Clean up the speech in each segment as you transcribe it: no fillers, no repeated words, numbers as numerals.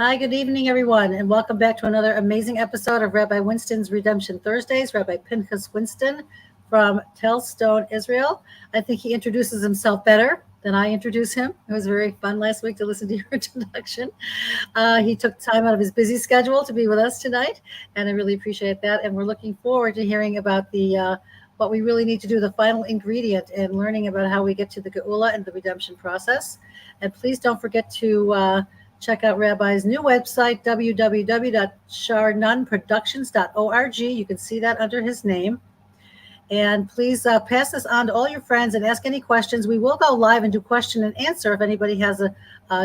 Hi, good evening, everyone, and welcome back to another amazing episode of Rabbi Winston's Redemption Thursdays. Rabbi Pinchas Winston from Tellstone, Israel. I think he introduces himself better than I introduce him. It was very fun last week to listen to your introduction. He took time out of his busy schedule to be with us tonight, and I really appreciate that. And we're looking forward to hearing about the what we really need to do, the final ingredient, and learning about how we get to the geula and the redemption process. And please don't forget to check out Rabbi's new website, www.sharnunproductions.org. You can see that under his name. And please pass this on to all your friends and ask any questions. We will go live and do question and answer if anybody has a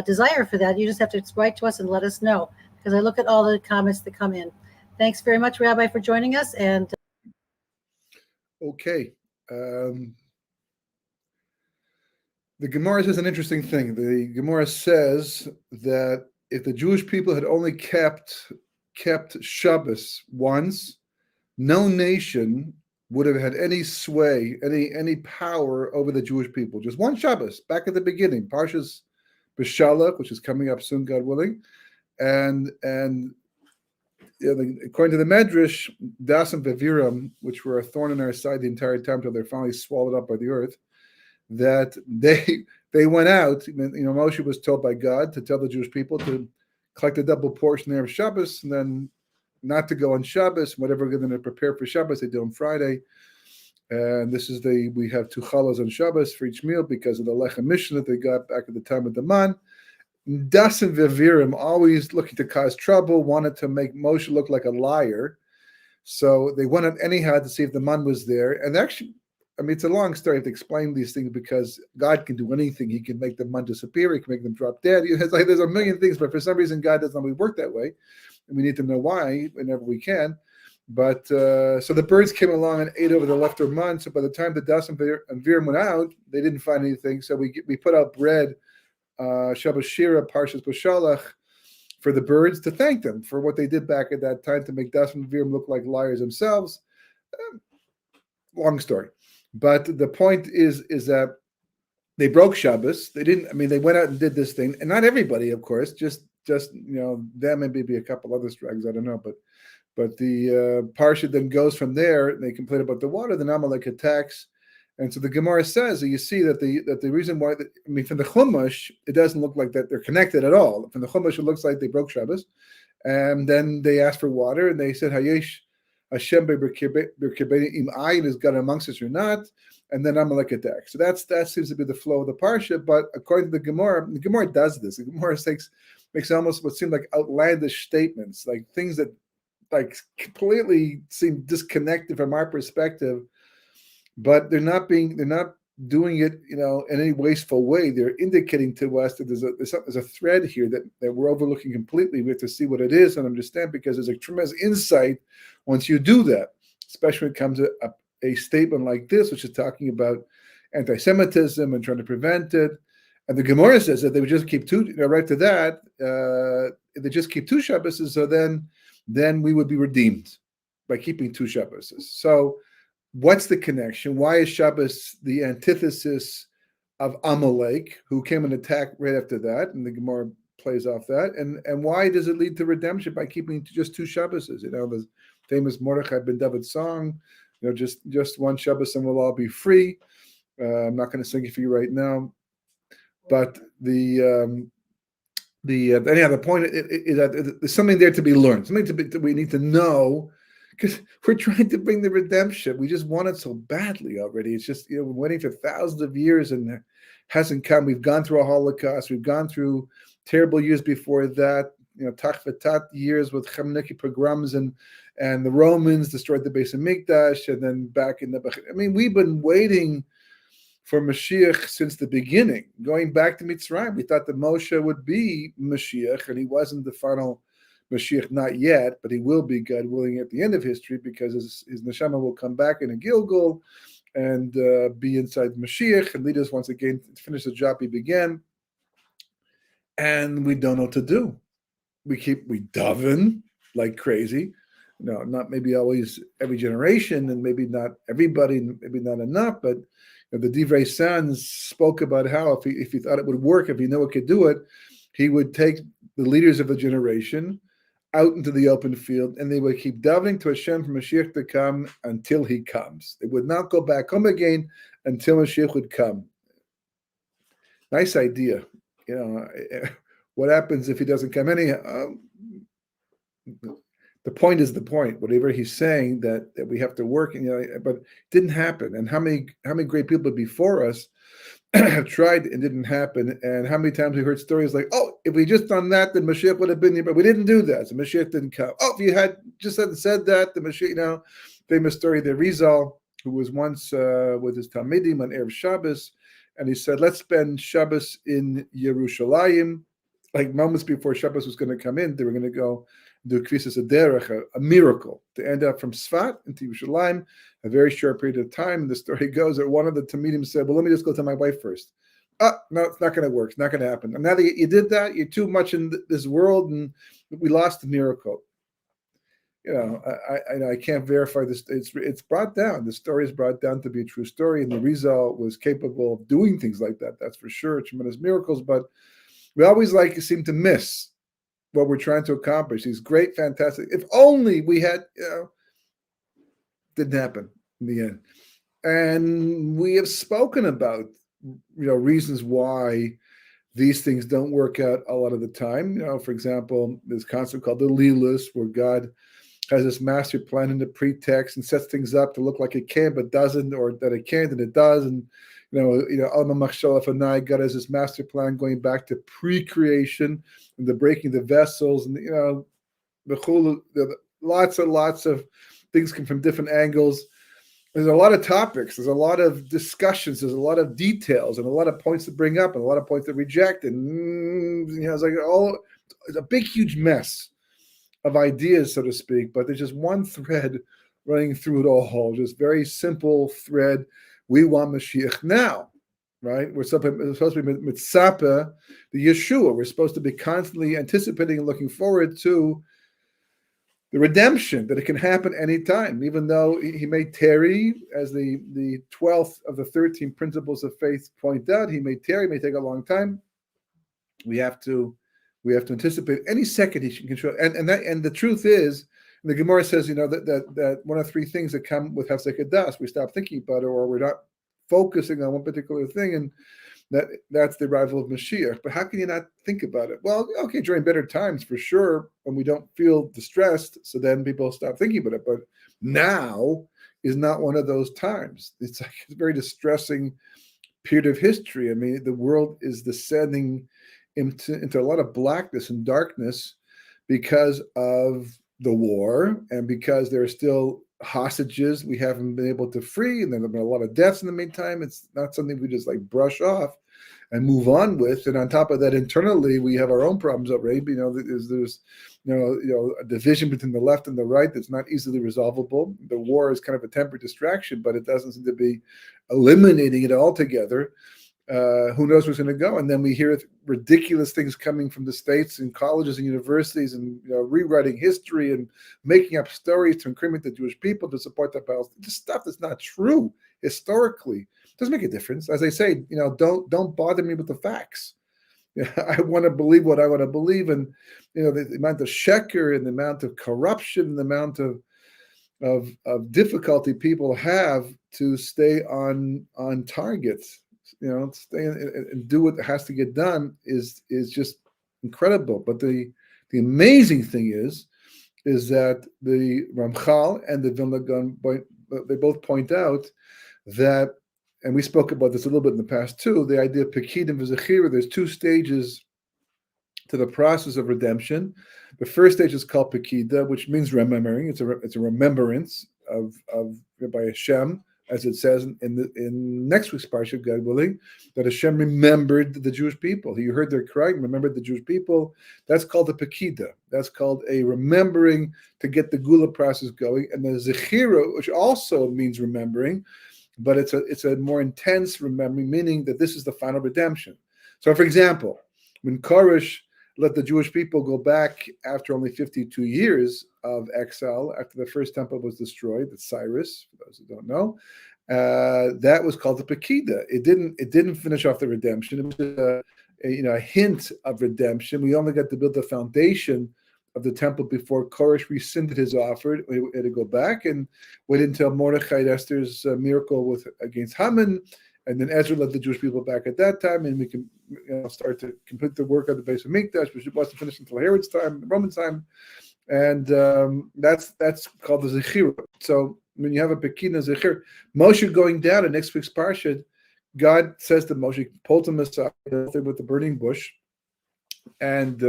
desire for that. You just have to write to us and let us know, because I look at all the comments that come in. Thanks very much, Rabbi, for joining us. And Okay. The Gemara says an interesting thing. The Gemara says that if the Jewish people had only kept Shabbos once, no nation would have had any sway, any power over the Jewish people. Just one Shabbos, back at the beginning, Parshas B'Shalach, which is coming up soon, God willing, and according to the Medrash, Das and Veviram, which were a thorn in our side the entire time until they're finally swallowed up by the earth, that they went out. Moshe was told by God to tell the Jewish people to collect a double portion there of Shabbos, and then not to go on Shabbos. Whatever they're going to prepare for Shabbos, they do on Friday. And this is we have two challahs on Shabbos for each meal because of the lechem mission that they got back at the time of the man. Das and Vevirim, always looking to cause trouble, wanted to make Moshe look like a liar. So they went out anyhow to see if the man was there. And actually, it's a long story. I have to explain these things because God can do anything. He can make the man disappear. He can make them drop dead. It's like there's a million things, but for some reason, God doesn't always work that way. And we need to know why whenever we can. But so the birds came along and ate over the leftover man. So by the time the Das and Vevirim went out, they didn't find anything. So we put out bread, Shabbos Shira, Parshas B'Shalach, for the birds to thank them for what they did back at that time to make Das and Vevirim look like liars themselves. Long story. But the point is that they broke Shabbos. They didn't. They went out and did this thing, and not everybody, of course. Just them and maybe a couple other strags. I don't know, but the parsha then goes from there. And they complain about the water. Then Amalek attacks, and so the Gemara says that you see that the reason why from the Chumash it doesn't look like that they're connected at all. From the Chumash it looks like they broke Shabbos, and then they asked for water, and they said Hayesh Hashem im ayin, is God amongst us or not, and then Amalek attacks. So that seems to be the flow of the parsha. But according to the Gemara does this. The Gemara makes almost what seem like outlandish statements, like things that like completely seem disconnected from our perspective. But they're not doing it, in any wasteful way. They're indicating to us that there's a thread here that we're overlooking completely. We have to see what it is and understand, because there's a tremendous insight once you do that, especially when it comes to a statement like this, which is talking about anti-Semitism and trying to prevent it. And the Gemara says that they would just keep two, right to that, if they just keep two Shabbos, so then we would be redeemed by keeping two Shabbos. So what's the connection? Why is Shabbos the antithesis of Amalek, who came and attacked right after that? And the Gemara plays off that. And why does it lead to redemption by keeping just two Shabbos? The famous Mordechai ben David song, just one Shabbos and we'll all be free. I'm not going to sing it for you right now. But anyhow, the point is that there's something there to be learned, that we need to know, because we're trying to bring the redemption. We just want it so badly already. It's just, we're waiting for thousands of years and it hasn't come. We've gone through a Holocaust. We've gone through terrible years before that, Tachvatat years with Chemniki pogroms and the Romans destroyed the Beis Hamikdash, and then back in we've been waiting for Mashiach since the beginning, going back to Mitzrayim. We thought that Moshe would be Mashiach, and he wasn't the final Mashiach, not yet, but he will be, God willing, at the end of history, because his neshama will come back in a Gilgal and be inside Mashiach and lead us once again to finish the job he began. And we don't know what to do. We daven like crazy. No, not maybe always every generation, and maybe not everybody, maybe not enough, but the Divrei Sons spoke about how if he thought it would work, if he knew it could do it, he would take the leaders of the generation out into the open field, and they would keep davening to Hashem for Mashiach to come until he comes. They would not go back home again until Mashiach would come. Nice idea. What happens if he doesn't come anyhow? The point is the point. Whatever he's saying that we have to work, but it didn't happen. And how many great people before us have tried and didn't happen? And how many times we heard stories like, oh, if we just done that, then Mashiach would have been here, but we didn't do that, so Mashiach didn't come. Oh, if you had just said that, the Mashiach, famous story, the Rizal, who was once with his Talmidim on Erev Shabbos, and he said, let's spend Shabbos in Yerushalayim. Like moments before Shabbos was going to come in, they were going to go do Kvisas Aderech, a miracle, to end up from Sfat into Yerushalayim, a very short period of time. And the story goes that one of the Talmidim said, well, let me just go tell my wife first. No, it's not going to work. It's not going to happen. And now that you did that, you're too much in this world, and we lost the miracle. I can't verify this. It's brought down. The story is brought down to be a true story, and the Rizal was capable of doing things like that. That's for sure, tremendous miracles. But we always seem to miss what we're trying to accomplish. These great, fantastic. If only we had, didn't happen in the end. And we have spoken about, reasons why these things don't work out a lot of the time. For example, this concept called the Leelas, where God has this master plan in the pretext and sets things up to look like it can but doesn't, or that it can't and it does. And Alma Machshala Fanai, God has this master plan going back to pre-creation and the breaking the vessels, and lots and lots of things come from different angles. There's a lot of topics, there's a lot of discussions, there's a lot of details, and a lot of points to bring up, and a lot of points to reject, and it's a big, huge mess of ideas, so to speak. But there's just one thread running through it all, just very simple thread. We want Mashiach now, right? We're supposed to be mitzapeh, the Yeshua. We're supposed to be constantly anticipating and looking forward to the redemption, that it can happen anytime, even though he may tarry, as the 12th of the 13 principles of faith point out. He may tarry, may take a long time. We have to anticipate any second he can show. And the truth is, the Gemara says, that one of three things that come with Hafzek Das, we stop thinking about it, or we're not focusing on one particular thing, and that's the arrival of Mashiach. But how can you not think about it? Well, okay, during better times, for sure, when we don't feel distressed, so then people stop thinking about it. But now is not one of those times. It's a very distressing period of history. I mean, the world is descending into a lot of blackness and darkness because of the war, and because there are still hostages we haven't been able to free, and there have been a lot of deaths in the meantime. It's not something we just brush off and move on with. And on top of that, internally, we have our own problems already. There's a division between the left and the right that's not easily resolvable. The war is kind of a temporary distraction, but it doesn't seem to be eliminating it altogether. Who knows where it's going to go? And then we hear ridiculous things coming from the states and colleges and universities, and rewriting history and making up stories to incriminate the Jewish people to support the Palestinians. This stuff that's not true historically. It doesn't make a difference. As I say, don't bother me with the facts. I want to believe what I want to believe, and the amount of sheker and the amount of corruption and the amount of difficulty people have to stay on target. Stay and do what has to get done is just incredible. But the amazing thing is that the Ramchal and the Vilna Gaon, they both point out that, and we spoke about this a little bit in the past too, the idea of Pekidim v'Zechira. There's two stages to the process of redemption. The first stage is called Pekida, which means remembering. It's a remembrance of by Hashem, as it says in next week's parsha, God willing, that Hashem remembered the Jewish people. He heard their cry, remembered the Jewish people. That's called the Pekida. That's called a remembering to get the geula process going. And the Zechira, which also means remembering, but it's a more intense remembering, meaning that this is the final redemption. So, for example, when Koresh let the Jewish people go back after only 52 years of exile, after the first temple was destroyed, that's Cyrus, for those who don't know, that was called the Pekida. It didn't finish off the redemption. It was a hint of redemption. We only got to build the foundation of the temple before Koresh rescinded his offer. We had to go back and wait until Mordechai and Esther's miracle against Haman, and then Ezra led the Jewish people back at that time, and we can start to complete the work of the base of Mikdash, which wasn't finished until Herod's time, the Roman time, and that's called the Zechira. So when you have a Pekina Zechir, Moshe going down in next week's Parsha, God says to Moshe, pull him aside with the burning bush, and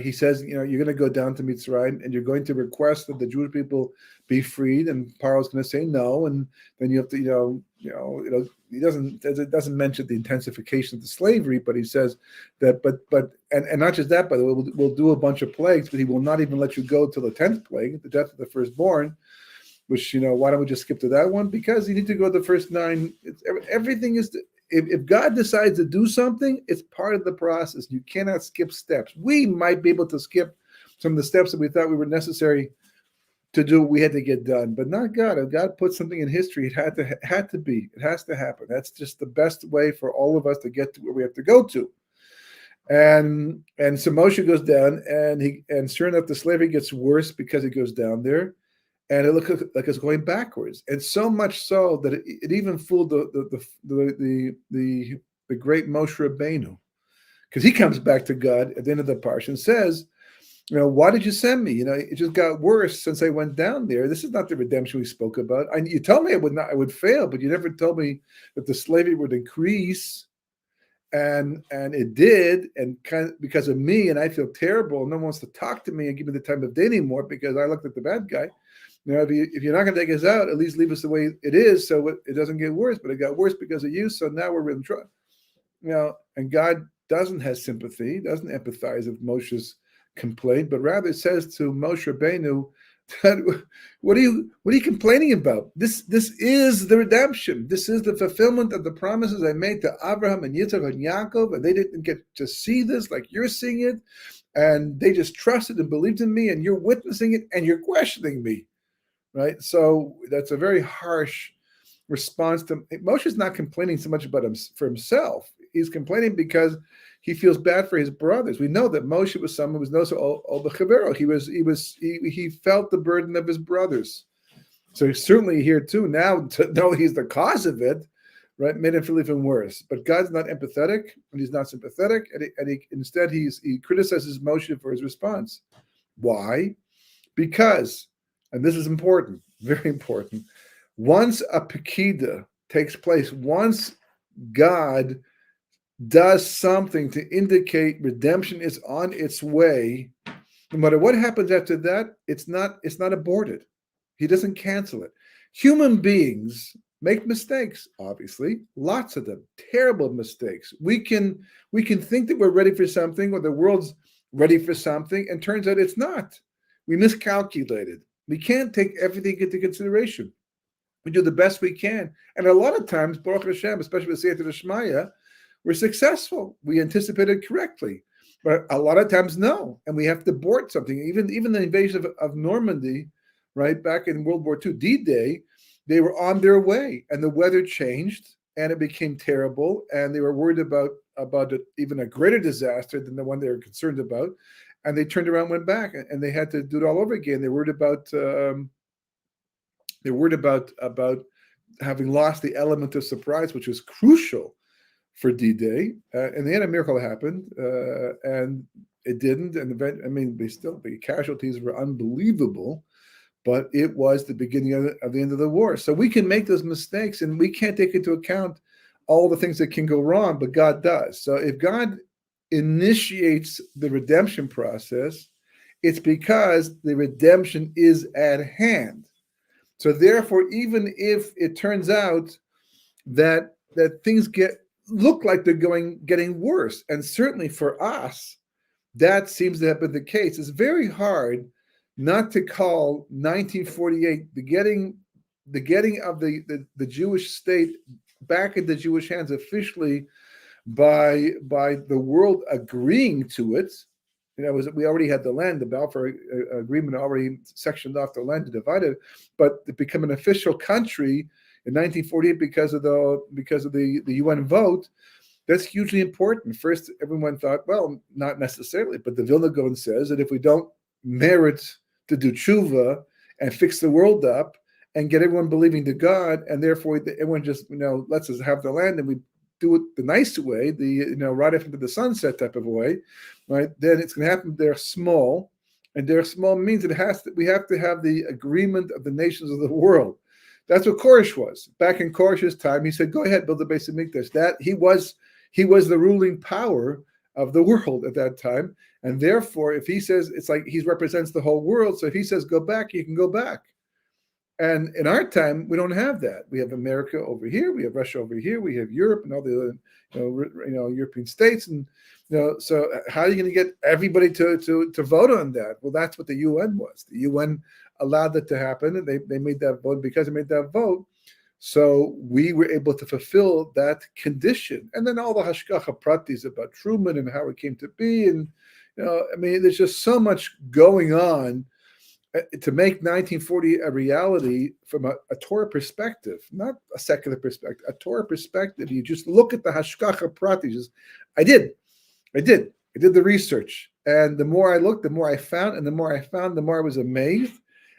he says, you're going to go down to Mitzrayim, and you're going to request that the Jewish people be freed, and Paro's going to say no, and then you have to, he doesn't mention the intensification of the slavery, but he says that, but not just that, by the way, we'll do a bunch of plagues, but he will not even let you go till the 10th plague, the death of the firstborn. Which, why don't we just skip to that one? Because you need to go to the first 9. Everything is, if God decides to do something, it's part of the process. You cannot skip steps. We might be able to skip some of the steps that we thought we were necessary to do. We had to get done, but not God. If God put something in history, it had to be. It has to happen. That's just the best way for all of us to get to where we have to go to. And so Moshe goes down, and sure enough, the slavery gets worse because he goes down there. And it looks like it's going backwards, and so much so that it even fooled the great Moshe Rabbeinu, because he comes back to God at the end of the parsha and says, why did you send me? It just got worse since I went down there. This is not the redemption we spoke about. You told me I would fail, but you never told me that the slavery would increase, and it did, and because of me, and I feel terrible. No one wants to talk to me and give me the time of day anymore because I looked like the bad guy. If you're not going to take us out, at least leave us the way it is, so it doesn't get worse. But it got worse because of you, so now we're in trouble. And God doesn't have sympathy, doesn't empathize with Moshe's complaint, but rather says to Moshe Rabbeinu, what are you complaining about? This is the redemption. This is the fulfillment of the promises I made to Abraham and Yitzchak and Yaakov, and they didn't get to see this like you're seeing it, and they just trusted and believed in me, and you're witnessing it, and you're questioning me. Right, so that's a very harsh response to Moshe's not complaining so much about for himself. He's complaining because he feels bad for his brothers. We know that Moshe was someone who was no so all the chavero. He felt the burden of his brothers. So certainly here too. Now to know he's the cause of it, right, made him feel even worse. But God's not empathetic, and he's not sympathetic, and instead he criticizes Moshe for his response. Why? Because. And this is important, very important. Once a Pekida takes place, once God does something to indicate redemption is on its way, no matter what happens after that, it's not aborted. He doesn't cancel it. Human beings make mistakes, obviously, lots of them, terrible mistakes. We can think that we're ready for something, or the world's ready for something, and turns out it's not. We miscalculated. We can't take everything into consideration. We do the best we can. And a lot of times, Baruch Hashem, especially with Seitar Shmaya, we're successful. We anticipated correctly. But a lot of times, no. And we have to abort something. Even the invasion of Normandy, right, back in World War II, D-Day, they were on their way. And the weather changed, and it became terrible. And they were worried about even a greater disaster than the one they were concerned about. And they turned around, went back, and they had to do it all over again. They were worried about having lost the element of surprise, which was crucial for D-Day. And then a miracle happened, and it didn't. And the casualties were unbelievable, but it was the beginning of the end of the war. So we can make those mistakes, and we can't take into account all the things that can go wrong, but God does. So if God initiates the redemption process, it's because the redemption is at hand. So therefore, even if it turns out that things look like they're getting worse, and certainly for us, that seems to have been the case. It's very hard not to call 1948 the getting of the Jewish state back in the Jewish hands officially by the world agreeing to it. We already had the land. The Balfour Agreement already sectioned off the land to divide it, but to become an official country in 1948 because of the UN vote, That's hugely important. First, everyone thought, well, not necessarily, but the Vilna Gaon says that if we don't merit to do tshuva and fix the world up and get everyone believing to God, and therefore everyone just lets us have the land and we do it the nice way, the right after the sunset type of way, right? Then it's going to happen. They're small, and they're small means we have to have the agreement of the nations of the world. That's what Koresh was back in Koresh's time. He said, "Go ahead, build the base of Mikdash." That he was the ruling power of the world at that time, and therefore, if he says, it's like he represents the whole world. So if he says go back, you can go back. And in our time, we don't have that. We have America over here, we have Russia over here, we have Europe and all the European states, and so how are you going to get everybody to vote on that? Well, that's what the UN was. The UN allowed that to happen, and they made that vote. Because they made that vote, so we were able to fulfill that condition. And then all the hashgacha pratis about Truman and how it came to be, and there's just so much going on to make 1940 a reality from a Torah perspective, not a secular perspective, a Torah perspective. You just look at the hashgacha pratis. I did the research, and the more I looked, the more I found, and the more I found, the more I was amazed.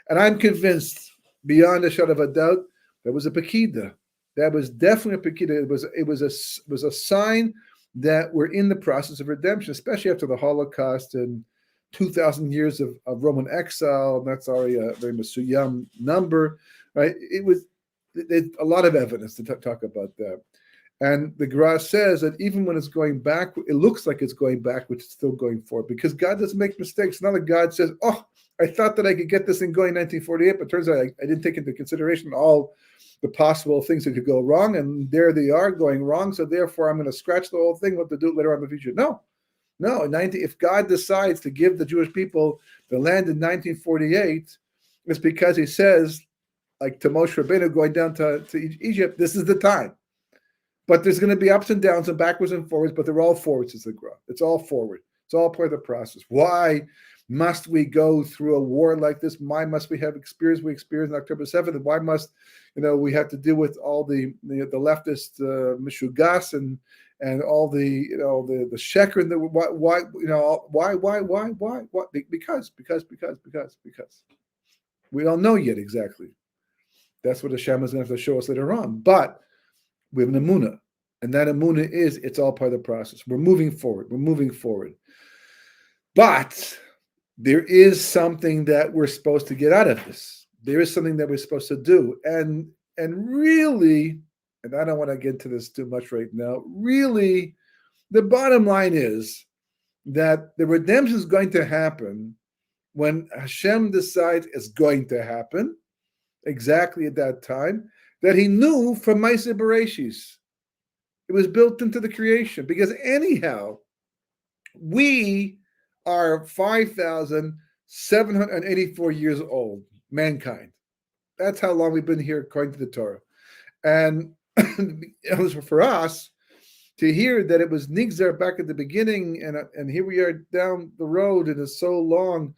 And I'm convinced, beyond a shadow of a doubt, that was a pekida. That was definitely a pekida. It was a sign that we're in the process of redemption, especially after the Holocaust and 2,000 years of Roman exile. And that's already a very mesuyam number, right? There's a lot of evidence to talk about that. And the Gemara says that even when it's going back, it looks like it's going back, which is still going forward, because God doesn't make mistakes. Not that God says, "Oh, I thought that I could get this thing going in 1948, but turns out I didn't take into consideration all the possible things that could go wrong, and there they are going wrong. So therefore, I'm going to scratch the whole thing. What to do later on in the future?" No. If God decides to give the Jewish people the land in 1948, it's because He says, like to Moshe Rabbeinu going down to Egypt, this is the time. But there's going to be ups and downs and backwards and forwards, but they're all forwards as they grow. It's all forward. It's all part of the process. Why must we go through a war like this? Why must we have experience we experienced on October 7th? And why must we have to deal with all the leftist mishugas and all the sheker and the why because we don't know yet exactly. That's what Hashem is going to have to show us later on. But we have an emunah, and that emunah is it's all part of the process. We're moving forward. But there is something that we're supposed to get out of this. There is something that we're supposed to do, and really, and I don't want to get into this too much right now. Really, the bottom line is that the redemption is going to happen when Hashem decides it's going to happen, exactly at that time, that He knew from Maaseh Bereshis. It was built into the creation, because anyhow, we are 5,784 years old, mankind. That's how long we've been here according to the Torah. And it was for us to hear that it was Nigzar back at the beginning, and here we are down the road, and it's so long.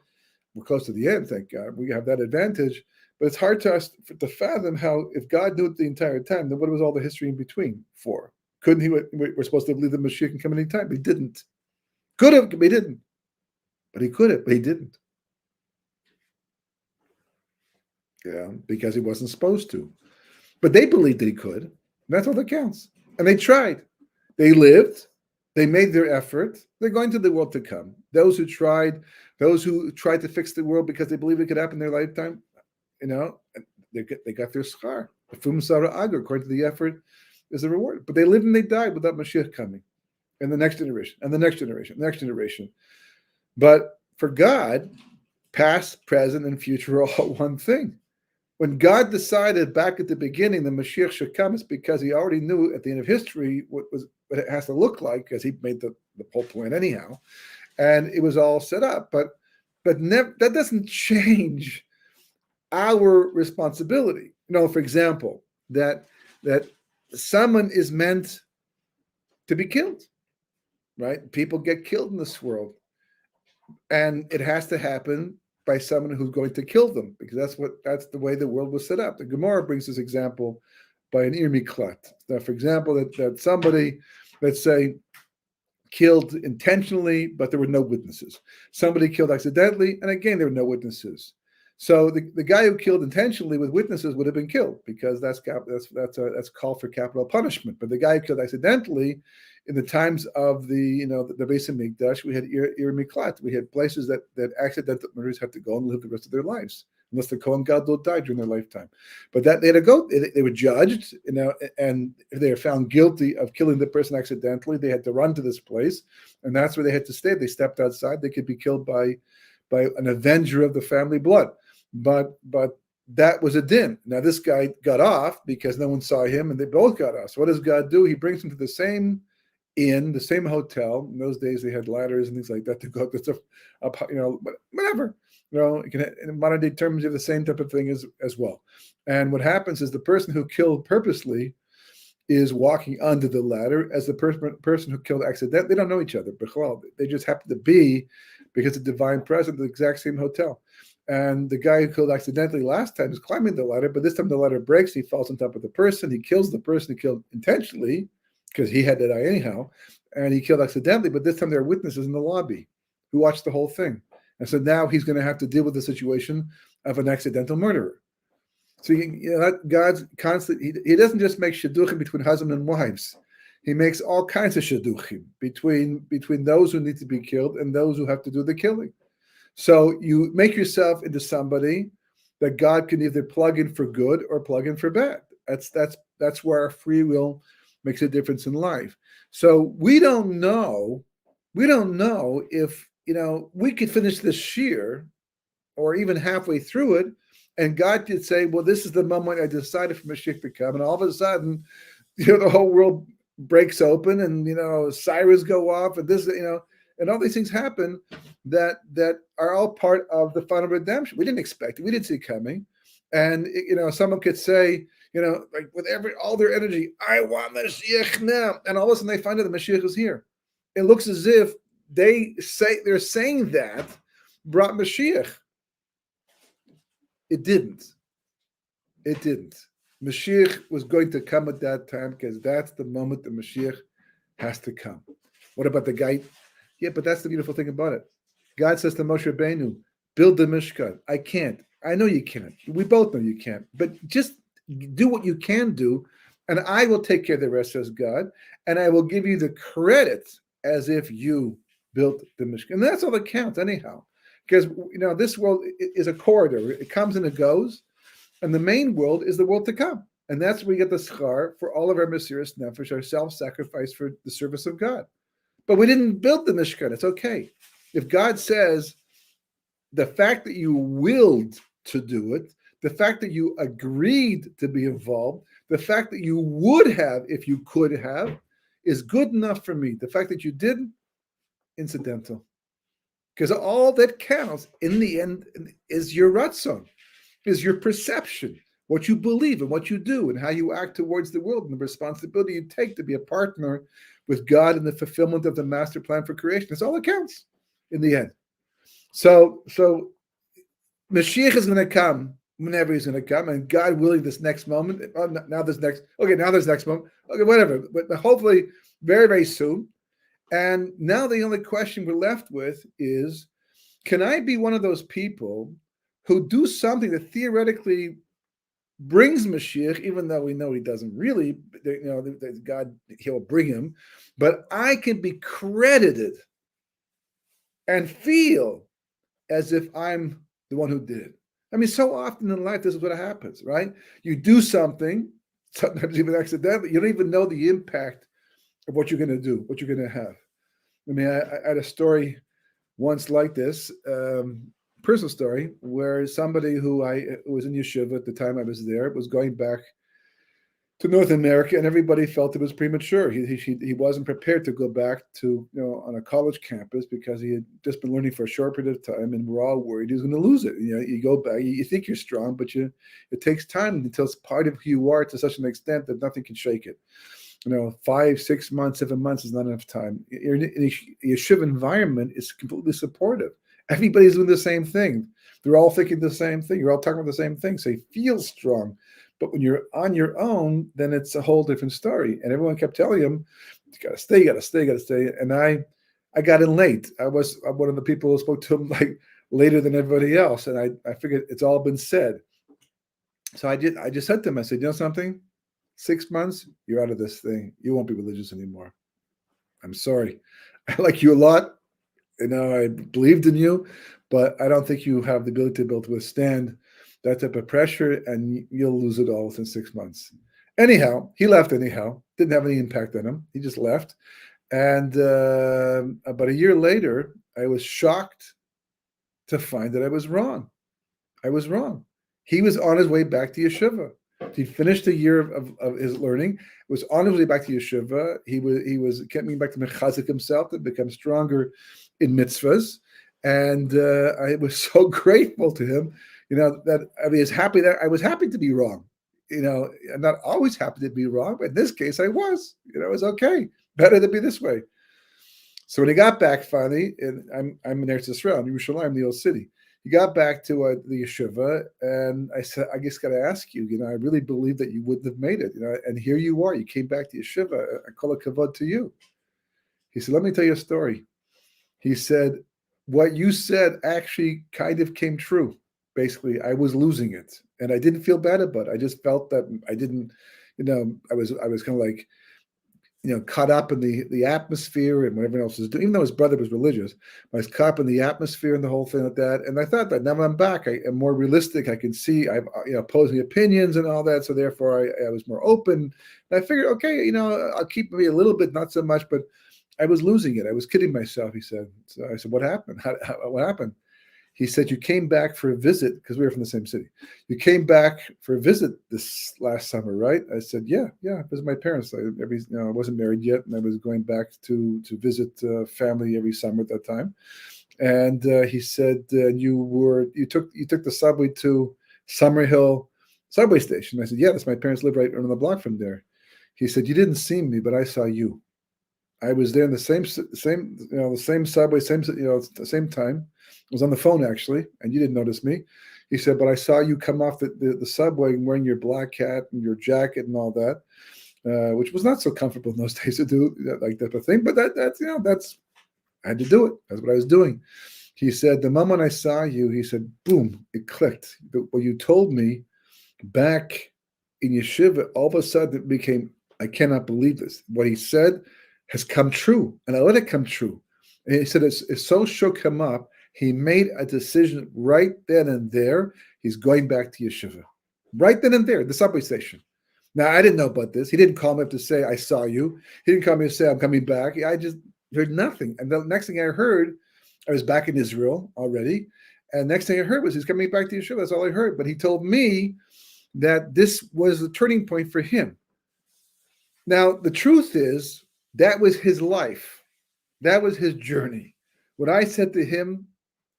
We're close to the end, thank God. We have that advantage. But it's hard to us to fathom how, if God knew it the entire time, then what was all the history in between for? Couldn't He? We're supposed to believe the Mashiach can come any time. He didn't. Could have, but He didn't. But He could have, but He didn't. Yeah, because He wasn't supposed to. But they believed that He could. And that's all that counts. And they tried. They lived. They made their effort. They're going to the world to come. Those who tried to fix the world because they believed it could happen in their lifetime, they got their schar. The Fum Sarah Agar, according to the effort, is a reward. But they lived and they died without Mashiach coming. And the next generation, and the next generation, next generation. But for God, past, present, and future are all one thing. When God decided back at the beginning the Mashiach should come, it's because He already knew at the end of history what it has to look like, because He made the whole plan anyhow. And it was all set up. But that doesn't change our responsibility. For example, that someone is meant to be killed, right? People get killed in this world, and it has to happen by someone who's going to kill them, because that's the way the world was set up. The Gemara brings this example by an Ir Miklat. Now, for example, that somebody let's say, killed intentionally, but there were no witnesses. Somebody killed accidentally, and again, there were no witnesses. So the guy who killed intentionally with witnesses would have been killed, because that's called for capital punishment. But the guy who killed accidentally, in the times of the Beis Hamikdash, we had Ir Miklat. We had places that accidental murderers had to go and live the rest of their lives, unless the Kohen Gadol died during their lifetime. But that they had to go. They were judged, and if they were found guilty of killing the person accidentally, they had to run to this place, and that's where they had to stay. If they stepped outside, they could be killed by an avenger of the family blood. But that was a din. Now this guy got off because no one saw him, and they both got off. So what does God do? He brings him to the same inn, the same hotel. In those days, they had ladders and things like that to go up. That's whatever. In modern day terms, you have the same type of thing as well. And what happens is the person who killed purposely is walking under the ladder, as the person who killed accidentally. They don't know each other, but they just happen to be, because of divine presence, the exact same hotel. And the guy who killed accidentally last time is climbing the ladder, but this time the ladder breaks. He falls on top of the person. He kills the person who killed intentionally, because he had to die anyhow. And he killed accidentally, but this time there are witnesses in the lobby who watched the whole thing. And so now he's going to have to deal with the situation of an accidental murderer. So God's constantly, he doesn't just make shidduchim between husband and wives. He makes all kinds of shidduchim between those who need to be killed and those who have to do the killing. So you make yourself into somebody that God can either plug in for good or plug in for bad. That's where our free will makes a difference in life. So we don't know if we could finish this year or even halfway through it, and God could say, well, this is the moment I decided for Mashiach to come, and all of a sudden, the whole world breaks open, and sirens go off, and this, and all these things happen that are all part of the final redemption. We didn't expect it. We didn't see it coming. And, someone could say, like with all their energy, I want Mashiach now. And all of a sudden they find out the Mashiach is here. It looks as if they're saying that brought Mashiach. It didn't. Mashiach was going to come at that time, because that's the moment the Mashiach has to come. What about the guy? Yeah, but that's the beautiful thing about it. God says to Moshe Rabbeinu, build the Mishkan. I can't. I know you can't. We both know you can't. But just do what you can do, and I will take care of the rest, says God, and I will give you the credit as if you built the Mishkan. And that's all that counts anyhow. Because, this world is a corridor. It comes and it goes. And the main world is the world to come. And that's where we get the schar for all of our Mesiras Nefesh, our self-sacrifice for the service of God. But we didn't build the Mishkan. It's okay. If God says, the fact that you willed to do it, the fact that you agreed to be involved, the fact that you would have, if you could have, is good enough for me. The fact that you didn't, incidental. Because all that counts in the end is your ratzon, is your perception, what you believe and what you do and how you act towards the world and the responsibility you take to be a partner with God in the fulfillment of the master plan for creation. That's all that counts in the end. So Mashiach is going to come whenever he's going to come, and God willing, this next moment, now there's next moment, okay, whatever, but hopefully very, very soon. And now the only question we're left with is, can I be one of those people who do something that theoretically brings Mashiach, even though we know he doesn't really, God, he'll bring him, but I can be credited and feel as if I'm the one who did it. I mean, so often in life, this is what happens, right? You do something, sometimes even accidentally, you don't even know the impact of what you're going to do, what you're going to have. I mean, I had a story once like this, personal story, where somebody who was in yeshiva at the time I was there was going back to North America, and everybody felt it was premature. He wasn't prepared to go back to on a college campus because he had just been learning for a short period of time, and we're all worried he was going to lose it. You go back, you think you're strong, but it takes time until it's part of who you are to such an extent that nothing can shake it. 5, 6 months, 7 months is not enough time. You're in a yeshiva environment is completely supportive. Everybody's doing the same thing. They're all thinking the same thing. You're all talking about the same thing. So you feel strong. But when you're on your own, then it's a whole different story. And everyone kept telling him, You gotta stay, you gotta stay, you gotta stay. And I got in late. I was one of the people who spoke to him like later than everybody else. And I figured it's all been said. So I just said to him, I said, you know something? 6 months, you're out of this thing. You won't be religious anymore. I'm sorry. I like you a lot. I believed in you, but I don't think you have the ability to be able to withstand that type of pressure, and you'll lose it all within 6 months. Anyhow, he left anyhow. Didn't have any impact on him. He just left. And about a year later, I was shocked to find that I was wrong. I was wrong. He was on his way back to yeshiva. He finished a year of his learning, was on his way back to yeshiva. He was coming back to mechazik himself to become stronger in mitzvahs. And I was so grateful to him, that I was happy to be wrong. I'm not always happy to be wrong, but in this case I was. It was okay. Better to be this way. So when he got back finally, and I'm in Eretz Yisrael, in Yerushalayim, the old city. He got back to the yeshiva, and I said, I just got to ask you, I really believe that you wouldn't have made it, and here you are. You came back to yeshiva. I call it kavod to you. He said, let me tell you a story. He said, what you said actually kind of came true. Basically, I was losing it, and I didn't feel bad about it. I just felt that I didn't, I was kind of like, caught up in the atmosphere and what everyone else was doing. Even though his brother was religious, I was caught up in the atmosphere and the whole thing like that. And I thought that now when I'm back, I am more realistic. I can see I'm opposing opinions and all that. So therefore, I was more open. And I figured, okay, I'll keep maybe a little bit, not so much, but I was losing it. I was kidding myself. He said. So I said, what happened? What happened? He said, you came back for a visit, because we were from the same city. You came back for a visit this last summer, right? I said, yeah, visit my parents. I wasn't married yet, and I was going back to visit family every summer at that time. And he said, you took the subway to Summerhill subway station. I said, yeah, that's my parents live right on the block from there. He said, you didn't see me, but I saw you. I was there in the same subway, the same time. I was on the phone actually, and you didn't notice me. He said, but I saw you come off the subway wearing your black hat and your jacket and all that, which was not so comfortable in those days to do like that thing. But that's I had to do it. That's what I was doing. He said, the moment I saw you, he said, boom, it clicked. What you told me back in yeshiva, all of a sudden it became, I cannot believe this. What he said has come true, and I let it come true. And he said, it so shook him up. He made a decision right then and there. He's going back to yeshiva. Right then and there, the subway station. Now, I didn't know about this. He didn't call me up to say, I saw you. He didn't call me to say, I'm coming back. I just heard nothing. And the next thing I heard, I was back in Israel already. And next thing I heard was he's coming back to yeshiva. That's all I heard. But he told me that this was the turning point for him. Now, the truth is, that was his life. That was his journey. What I said to him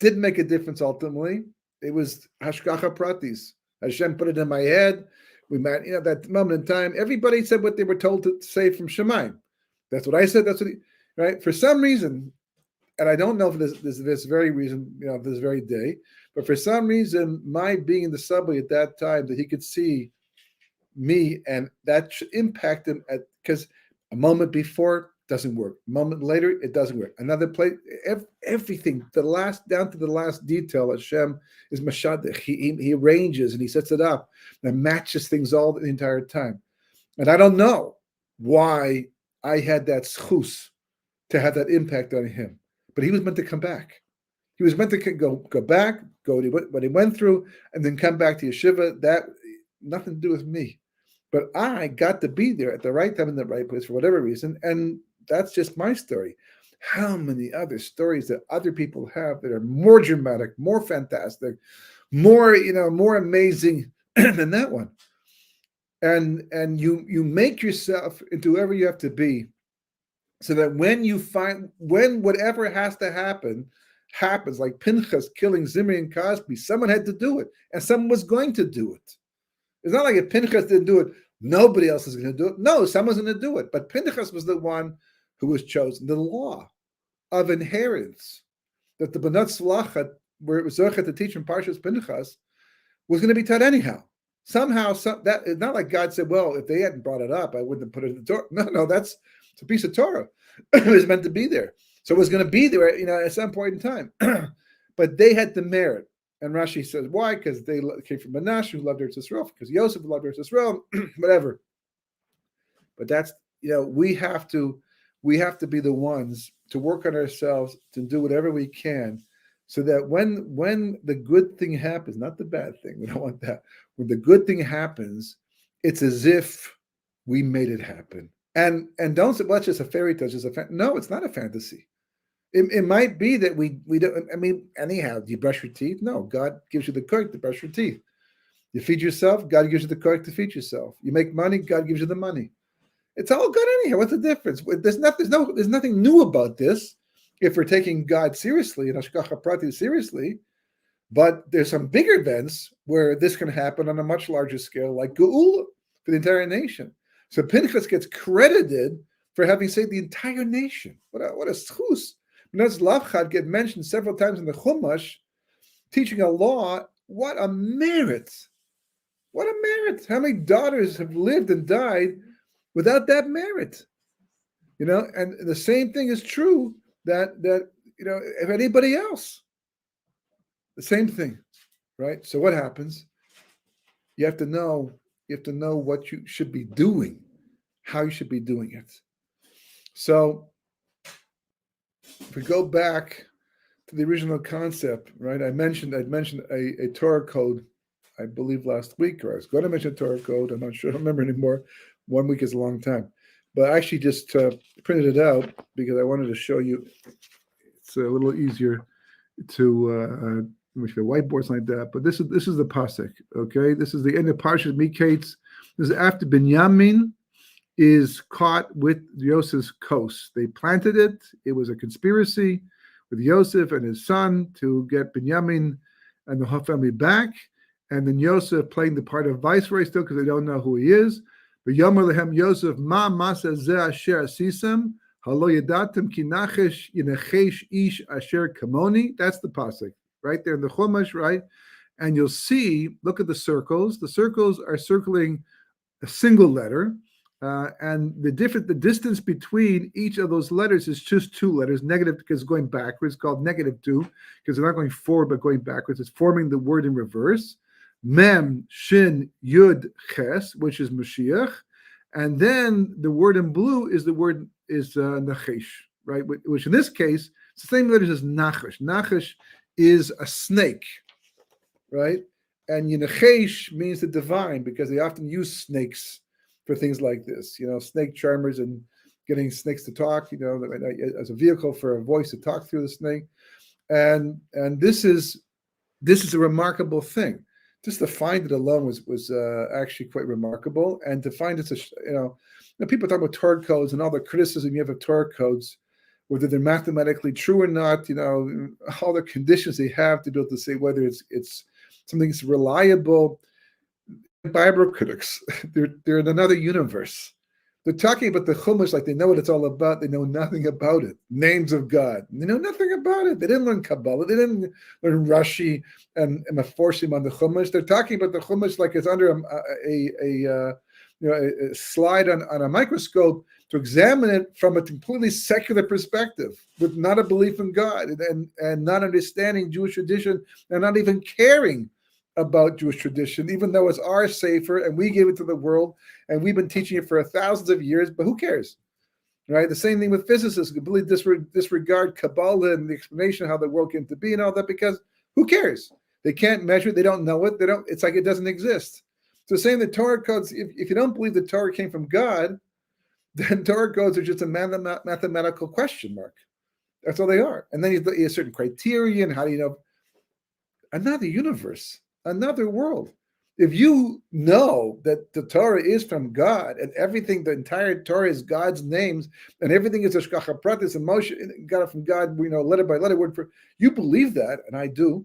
didn't make a difference ultimately. It was hashgacha pratis. Hashem put it in my head. We met, that moment in time, everybody said what they were told to say from Shemaim. That's what I said. That's what right? For some reason, and I don't know if this very reason, this very day, but for some reason, my being in the subway at that time, that he could see me, and that should impact him because a moment before doesn't work. A moment later, it doesn't work. Another place, everything, down to the last detail, Hashem is mashadech. He arranges and he sets it up and matches things all the entire time. And I don't know why I had that schus to have that impact on him. But he was meant to come back. He was meant to go back, go to what he went through, and then come back to yeshiva. That nothing to do with me. But I got to be there at the right time in the right place for whatever reason. And that's just my story. How many other stories that other people have that are more dramatic, more fantastic, more amazing than that one? And you make yourself into whoever you have to be, so that when whatever has to happen happens, like Pinchas killing Zimri and Cosby, someone had to do it, and someone was going to do it. It's not like if Pinchas didn't do it, nobody else is going to do it. No, someone's going to do it. But Pinchas was the one who was chosen. The law of inheritance that the Benat Slachat, where it was Zochet to teach from Parshas Pinchas, was going to be taught anyhow. Somehow, that it's not like God said, well, if they hadn't brought it up, I wouldn't have put it in the Torah. No, that's It's a piece of Torah. It was meant to be there. So it was going to be there, at some point in time. But they had the merit. And Rashi says, why? Because they came from Menashe, who loved Eretz Yisrael, because Yosef loved Eretz Yisrael, whatever. But that's, we have to be the ones to work on ourselves, to do whatever we can, so that when the good thing happens, not the bad thing, we don't want that. When the good thing happens, it's as if we made it happen. And don't say, well, it's just a fairy tale, it's just no, it's not a fantasy. It might be that we don't, anyhow, do you brush your teeth? No, God gives you the courage to brush your teeth. You feed yourself, God gives you the courage to feed yourself. You make money, God gives you the money. It's all good anyhow. What's the difference? There's nothing new about this if we're taking God seriously and Hashgacha Prati seriously. But there's some big events where this can happen on a much larger scale, like geula for the entire nation. So Pinchas gets credited for having saved the entire nation. What a schus. Notice Lavchad get mentioned several times in the Chumash, teaching a law. What a merit! What a merit! How many daughters have lived and died without that merit? And the same thing is true that if anybody else, the same thing, right? So what happens? You have to know what you should be doing, how you should be doing it. So if we go back to the original concept, right? I'd mentioned a Torah code, I believe last week, or I was going to mention Torah code. I'm not sure. I don't remember anymore. 1 week is a long time. But I actually just printed it out because I wanted to show you. It's a little easier to with the whiteboards like that. But this is the pasuk. Okay, this is the end of Parshas Miketz. This is after Binyamin is caught with Yosef's coast. They planted it. It was a conspiracy with Yosef and his son to get Binyamin and the whole family back. And then Yosef playing the part of viceroy still because they don't know who he is. But Yomer lehem Yosef ma masa zeh asher asisem halo yadatem ki nachesh yinechesh ish asher kamoni. That's the pasuk right there in the Chumash, right? And you'll see. Look at the circles. The circles are circling a single letter. And the distance between each of those letters is just 2 letters. Negative because it's going backwards, called -2, because they're not going forward but going backwards. It's forming the word in reverse. Mem, Shin, Yud, Ches, which is Mashiach, and then the word in blue is Nachesh, right? Which in this case, it's the same letters as Nachesh. Nachesh is a snake, right? And Yenachesh means the divine because they often use snakes for things like this, snake charmers and getting snakes to talk, as a vehicle for a voice to talk through the snake. And this is a remarkable thing. Just to find it alone was actually quite remarkable. And to find it's people talk about Torah codes and all the criticism you have of Torah codes, whether they're mathematically true or not, all the conditions they have to be able to say whether it's something that's reliable. Bible critics, they're in another universe. They're talking about the Chumash like they know what it's all about. They know nothing about it. Names of God. They know nothing about it. They didn't learn Kabbalah. They didn't learn Rashi and Meforshim on the Chumash. They're talking about the Chumash like it's under a slide on a microscope to examine it from a completely secular perspective, with not a belief in God and not understanding Jewish tradition and not even caring about Jewish tradition, even though it's our safer and we give it to the world and we've been teaching it for thousands of years, but who cares, right? The same thing with physicists, completely disregard Kabbalah and the explanation of how the world came to be and all that, because who cares? They can't measure it, they don't know it, it's like it doesn't exist. So saying the Torah codes, if you don't believe the Torah came from God, then Torah codes are just a mathematical question mark. That's all they are. And then you have a certain criteria, and how do you know? Another universe. Another world. If you know that the Torah is from God and everything, the entire Torah is God's names and everything is Hashgacha Pratis and Moshe got it from God, letter by letter, word for, you believe that, and I do,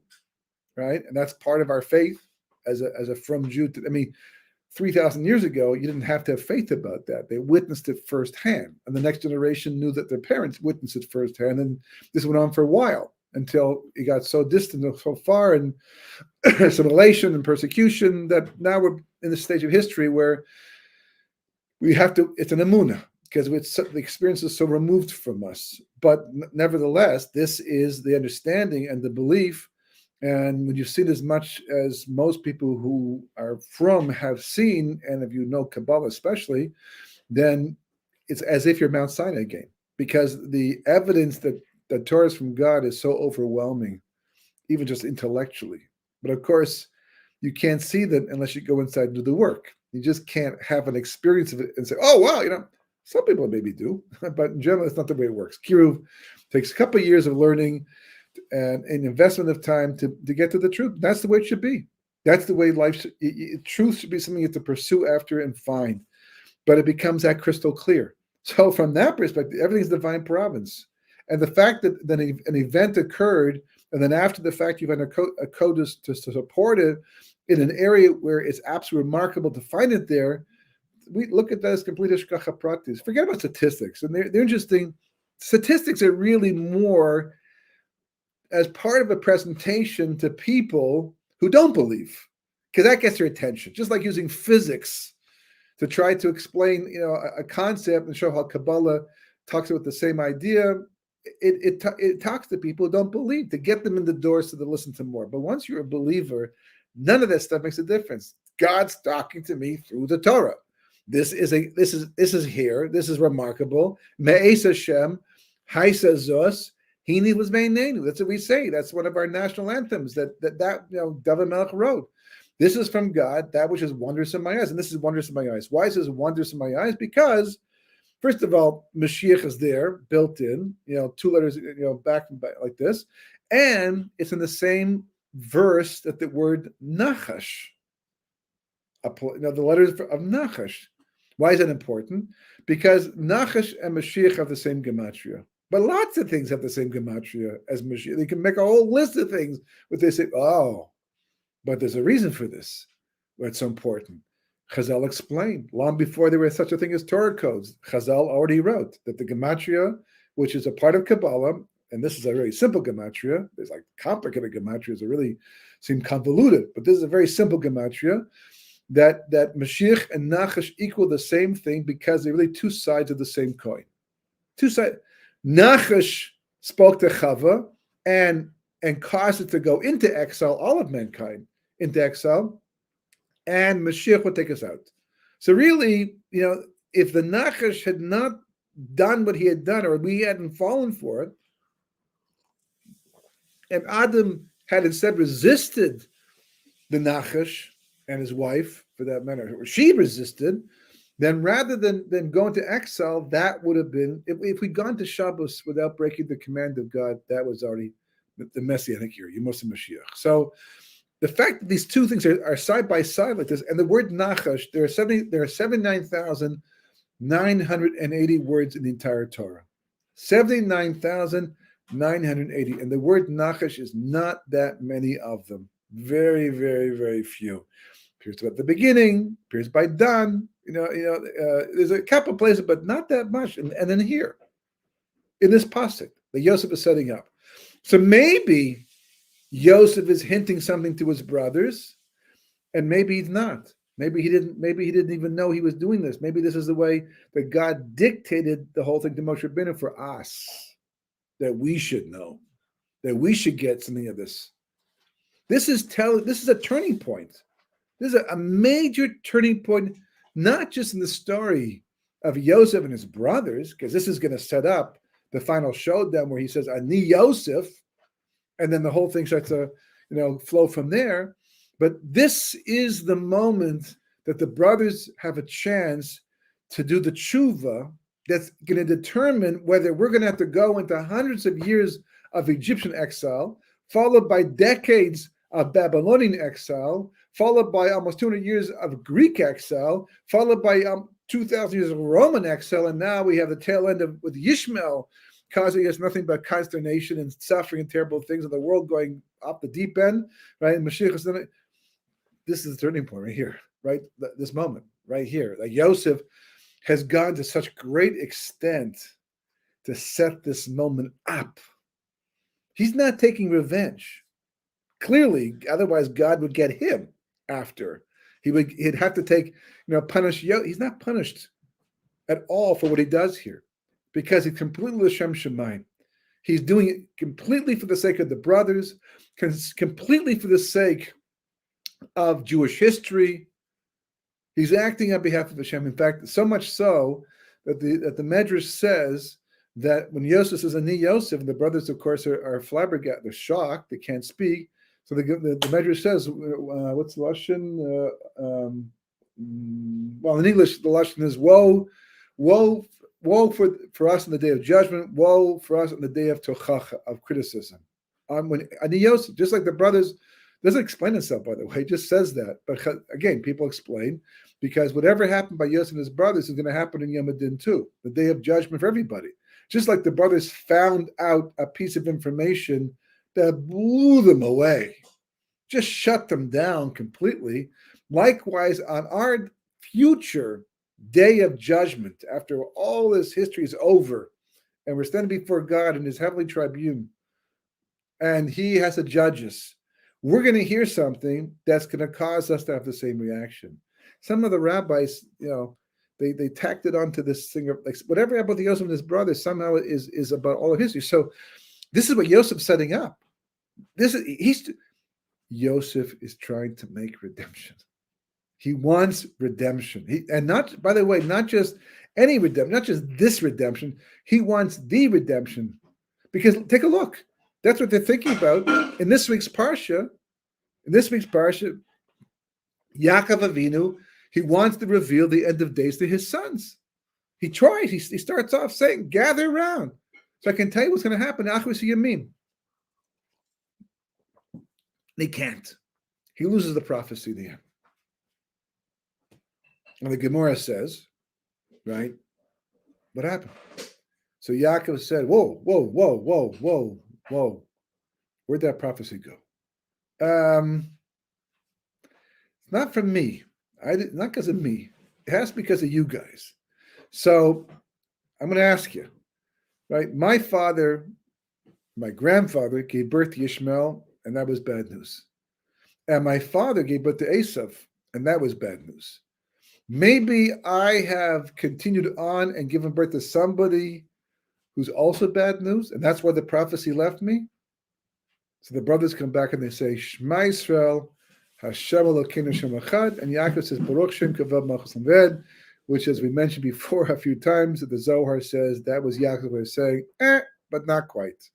right? And that's part of our faith as a from Jew. 3,000 years ago, you didn't have to have faith about that. They witnessed it firsthand, and the next generation knew that their parents witnessed it firsthand, and this went on for a while until it got so distant and so far, and assimilation and persecution, that now we're in the stage of history where we have to, it's an emunah. because the experience is so removed from us. But nevertheless, this is the understanding and the belief. And when you've seen as much as most people who are from have seen, and if you know Kabbalah especially, then it's as if you're Mount Sinai again, because the evidence that the Torah is from God is so overwhelming, even just intellectually. But of course, you can't see that unless you go inside and do the work. You just can't have an experience of it and say, oh, wow, some people maybe do, but in general, it's not the way it works. Kiruv takes a couple of years of learning and an investment of time to get to the truth. That's the way it should be. That's the way life truth should be something you have to pursue after and find. But it becomes that crystal clear. So from that perspective, everything's divine providence. And the fact that an event occurred, and then after the fact you've had a code to support it in an area where it's absolutely remarkable to find it there, we look at that as complete hashgacha pratis. Forget about statistics. And they're interesting. Statistics are really more as part of a presentation to people who don't believe, because that gets their attention. Just like using physics to try to explain, a concept and show how Kabbalah talks about the same idea. It talks to people who don't believe, to get them in the door so they listen to more. But once you're a believer, none of that stuff makes a difference. God's talking to me through the Torah. This is here. This is remarkable. Me'es Hashem, Haisa Zos, Hini was Meinenu. That's what we say. That's one of our national anthems that David Melech wrote. This is from God, that which is wondrous in my eyes. And this is wondrous in my eyes. Why is this wondrous in my eyes? Because, first of all, Mashiach is there, built in, two letters, back like this. And it's in the same verse that the word Nachash, the letters of Nachash. Why is that important? Because Nachash and Mashiach have the same gematria. But lots of things have the same gematria as Mashiach. They can make a whole list of things, but they say, oh, but there's a reason for this, why it's so important. Chazal explained, long before there was such a thing as Torah codes, Chazal already wrote that the gematria, which is a part of Kabbalah, and this is a very simple gematria, there's like complicated gematrias that really seem convoluted, but this is a very simple gematria, that Mashiach and Nachash equal the same thing because they're really two sides of the same coin. Two sides. Nachash spoke to Chava and caused it to go into exile, all of mankind into exile, and Mashiach would take us out. So really, if the Nachash had not done what he had done, or we hadn't fallen for it, and Adam had instead resisted the Nachash and his wife, for that matter, or she resisted, then rather than going to exile, that would have been, if we'd gone to Shabbos without breaking the command of God, that was already the Messianic year, Yemos Mashiach. So the fact that these two things are side by side like this, and the word Nachash, there are 79,980 words in the entire Torah. 79,980. And the word Nachash is not that many of them. Very, very, very few. Appears at the beginning, appears by Dan. There's a couple places, but not that much. And then here, in this pasuk that Yosef is setting up. So maybe Yosef is hinting something to his brothers, and maybe he's not. Maybe he didn't even know he was doing this. Maybe this is the way that God dictated the whole thing to Moshe Rabbeinu for us, that we should know, that we should get something of this. This is a turning point. This is a major turning point, not just in the story of Yosef and his brothers, because this is going to set up the final showdown where he says, Ani Yosef, and then the whole thing starts to, flow from there. But this is the moment that the brothers have a chance to do the tshuva that's going to determine whether we're going to have to go into hundreds of years of Egyptian exile, followed by decades of Babylonian exile, followed by almost 200 years of Greek exile, followed by 2,000 years of Roman exile, and now we have the tail end with Yishmael causing us nothing but consternation and suffering and terrible things, and the world going up the deep end, right? And Mashiach is this is the turning point right here, right? This moment right here. Like Yosef has gone to such great extent to set this moment up. He's not taking revenge. Clearly, otherwise God would get him after. He'd have to punish Yosef. He's not punished at all for what he does here, because he's completely L'Shem Shemayim. He's doing it completely for the sake of the brothers, completely for the sake of Jewish history. He's acting on behalf of Hashem. In fact, so much so that the Medrash says that when Yosef says Ani Yosef, and the brothers, of course, are flabbergasted, they're shocked, they can't speak. So the Medrash says, what's the Lashon? Well, in English, the Lashon is woe for us in the day of judgment, woe for us in the day of tochacha, of criticism. When Ani Yosef, just like the brothers, doesn't explain itself, by the way, it just says that. But again, people explain, because whatever happened by Yosef and his brothers is going to happen in Yom Adin too, the day of judgment for everybody. Just like the brothers found out a piece of information that blew them away, just shut them down completely. Likewise, on our future day of judgment, after all this history is over, and we're standing before God in his heavenly tribune, and he has to judge us, we're going to hear something that's going to cause us to have the same reaction. Some of the rabbis, they tacked it onto this thing of like whatever about the Yosef and his brothers somehow is about all of history. So this is what Yosef's setting up. Yosef is trying to make redemption. He wants redemption. And not, by the way, not just any redemption, not just this redemption. He wants the redemption. Because take a look. That's what they're thinking about in this week's parsha. Yaakov Avinu, he wants to reveal the end of days to his sons. He tries. He starts off saying, gather around. So I can tell you what's going to happen. Achus Yamim. He can't. He loses the prophecy there. And the Gemara says, right, what happened? So Yaakov said, whoa. Where'd that prophecy go? Not from me. Not because of me. It has to be because of you guys. So I'm going to ask you, right? My grandfather gave birth to Ishmael, and that was bad news. And my father gave birth to Esav, and that was bad news. Maybe I have continued on and given birth to somebody who's also bad news, and that's why the prophecy left me. So the brothers come back and they say, Shema Yisrael, Hashem Elokeinu Hashem Echad, and Yaakov says, Baruch Shem Kavod Malchus Amved, which, as we mentioned before a few times, the Zohar says that was Yaakov's way of saying, but not quite.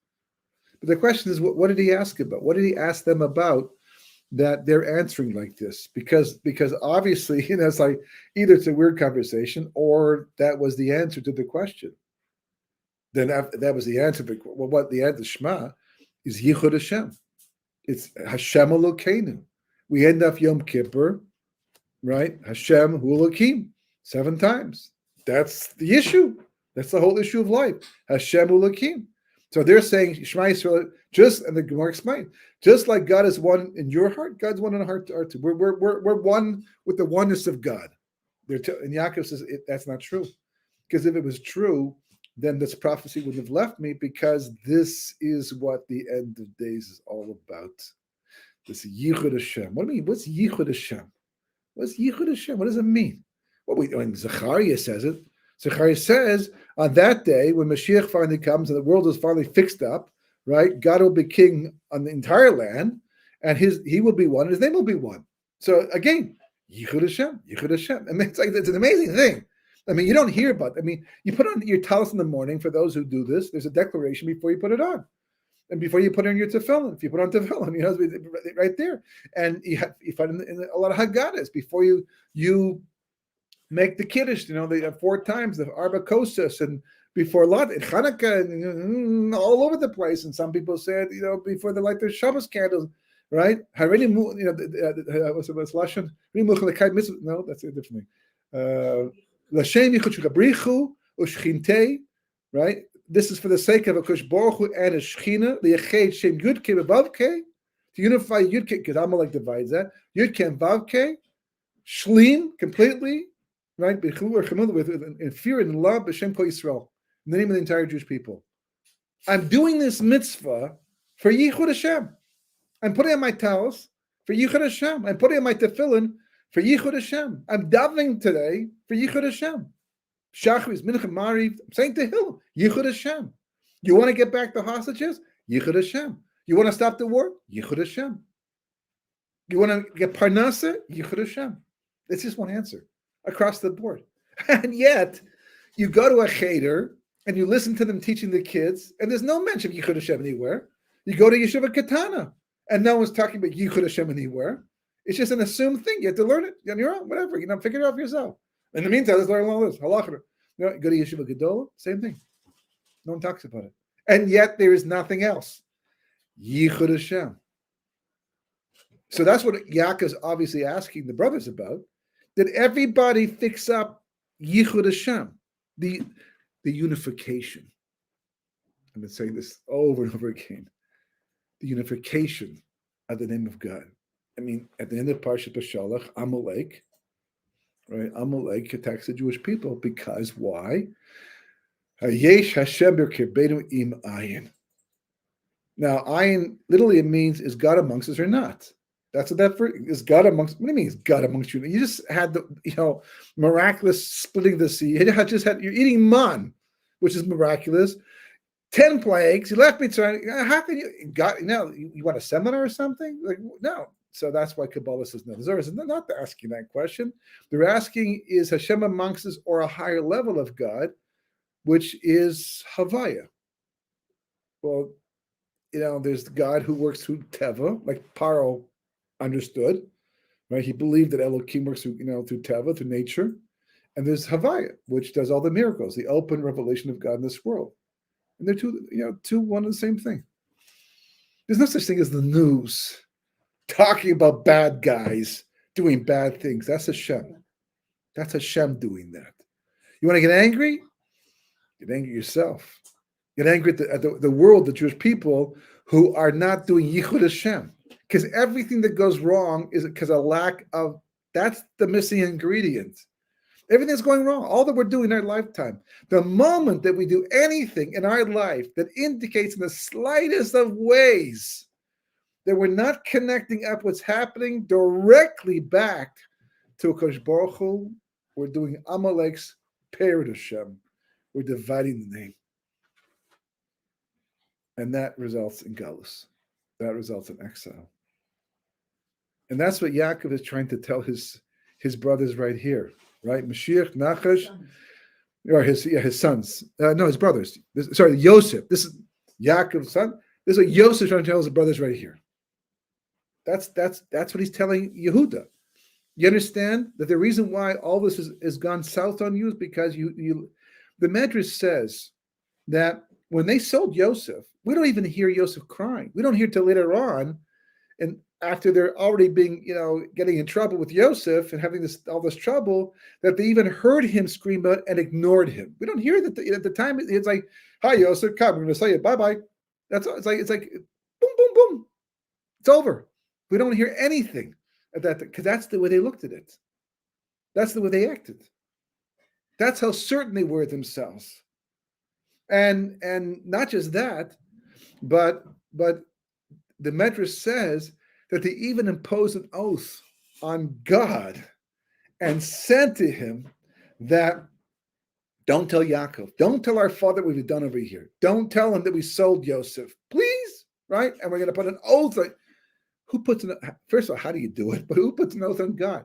But the question is, what did he ask about? What did he ask them about that they're answering like this? Because obviously, it's like either it's a weird conversation or that was the answer to the question. Then that was the answer. Well, what the answer Shema is Yichud Hashem. It's Hashem Elokeinu. We end up Yom Kippur, right? Hashem Hu Elokim 7 times. That's the issue. That's the whole issue of life. Hashem Hu Elokim. So they're saying Shema Yisrael, and the Gemara explained, just like God is one in your heart, God's one in our heart too. We're one with the oneness of God. And Yaakov says that's not true, because if it was true, then this prophecy wouldn't have left me, because this is what the end of days is all about. This Yichud Hashem. What do you mean? What's Yichud Hashem? What's Yichud Hashem? What does it mean? When Zechariah says it, Zechariah says on that day when Mashiach finally comes and the world is finally fixed up, right? God will be king on the entire land, and he will be one, and his name will be one. So again, Yichud Hashem, Yichud Hashem. I mean, it's an amazing thing. I mean, you don't hear about it. I mean, you put on your talis in the morning. For those who do this, there's a declaration before you put it on. And before you put on your tefillin, if you put on tefillin, right there. And you find in a lot of Haggadahs, before you make the Kiddush, they 4 times, the Arba Kosas, and before lot in Hanukkah, and all over the place. And some people said, before they light their Shabbos candles, right? What's Lashon? No, that's a different thing. L'Shem Yichud Shekabrichu Ushchintei, right? This is for the sake of a Kush Baruch Hu and a Shechina, the Yeched Shem Yud Ke Vav Ke, to unify Yud Ke, because Amalek divides that, Yud Ke and Vav Ke, Shlim, completely, right? B'chu or Chemud, with in fear and love, B'Shem Kol Yisrael, in the name of the entire Jewish people. I'm doing this mitzvah for Yichud Hashem. I'm putting on my towels for Yichud Hashem. I'm putting on my tefillin for Yichud Hashem. I'm davening today for Yichud Hashem. Shachris, Mincha, Mariv. I'm saying to Hillel, Yichud Hashem. You want to get back the hostages? Yichud Hashem. You want to stop the war? Yichud Hashem. You want to get Parnasa? Yichud Hashem. It's just one answer across the board. And yet, you go to a cheder and you listen to them teaching the kids, and there's no mention of Yichud Hashem anywhere. You go to Yeshiva Katana, and no one's talking about Yichud Hashem anywhere. It's just an assumed thing. You have to learn it on your own, whatever. Figure it out for yourself. In the meantime, let's learn all this. Halacha. You go to Yeshiva Gedola, same thing. No one talks about it. And yet, there is nothing else. Yichud Hashem. So that's what Yaakov's obviously asking the brothers about. Did everybody fix up Yichud Hashem, the unification? I've been saying this over and over again. The unification of the name of God. I mean, at the end of Parshat Bashalach, Amalek, right? Amalek attacks the Jewish people because why? Hayesh Hashem b'kirbeinu im ayin. Now, ayin literally it means is God amongst us or not? That's what that is. God amongst. What do you mean? Is God amongst you? You just had the miraculous splitting the sea. You're eating man, which is miraculous. 10 plagues. You left me trying. How can you? God, you want a seminar or something? Like no. So that's why Kabbalah says no. They're not asking that question. They're asking is Hashem amongst us or a higher level of God, which is Havaya. Well, there's the God who works through Teva, like Paro understood, right? He believed that Elohim works through, through Teva, through nature. And there's Havaya, which does all the miracles, the open revelation of God in this world. And they're one and the same thing. There's no such thing as the news talking about bad guys doing bad things. That's Hashem. That's Hashem doing that. You want to get angry? Get angry yourself. Get angry at the world, the Jewish people who are not doing Yichud Hashem. Because everything that goes wrong is because of lack of, that's the missing ingredient. Everything's going wrong. All that we're doing in our lifetime. The moment that we do anything in our life that indicates in the slightest of ways that we're not connecting up what's happening directly back to Akash Baruch Hu, we're doing Amalek's Perid Hashem. We're dividing the name. And that results in galus. That results in exile. And that's what Yaakov is trying to tell his brothers right here, right? Mashiach, Nachash, or his sons. No, his brothers. Yosef. This is Yaakov's son. This is what Yosef is trying to tell his brothers right here. That's what he's telling Yehuda. You understand that the reason why all this is gone south on you is because the Medrash says that when they sold Yosef, we don't even hear Yosef crying. We don't hear till later on, and after they're already being, getting in trouble with Yosef and having all this trouble, that they even heard him scream out and ignored him. We don't hear that at the time. It's like, "Hi, Yosef, come. We're going to say it. Bye bye." That's all. It's like, boom, boom, boom. It's over. We don't hear anything at that because that's the way they looked at it. That's the way they acted. That's how certain they were themselves. And not just that, but the Medrash says that they even imposed an oath on God and said to him that don't tell Yaakov, don't tell our father what we've done over here. Don't tell him that we sold Yosef, please, right? And we're going to put an oath. Who puts first of all, how do you do it? But who puts an oath on God?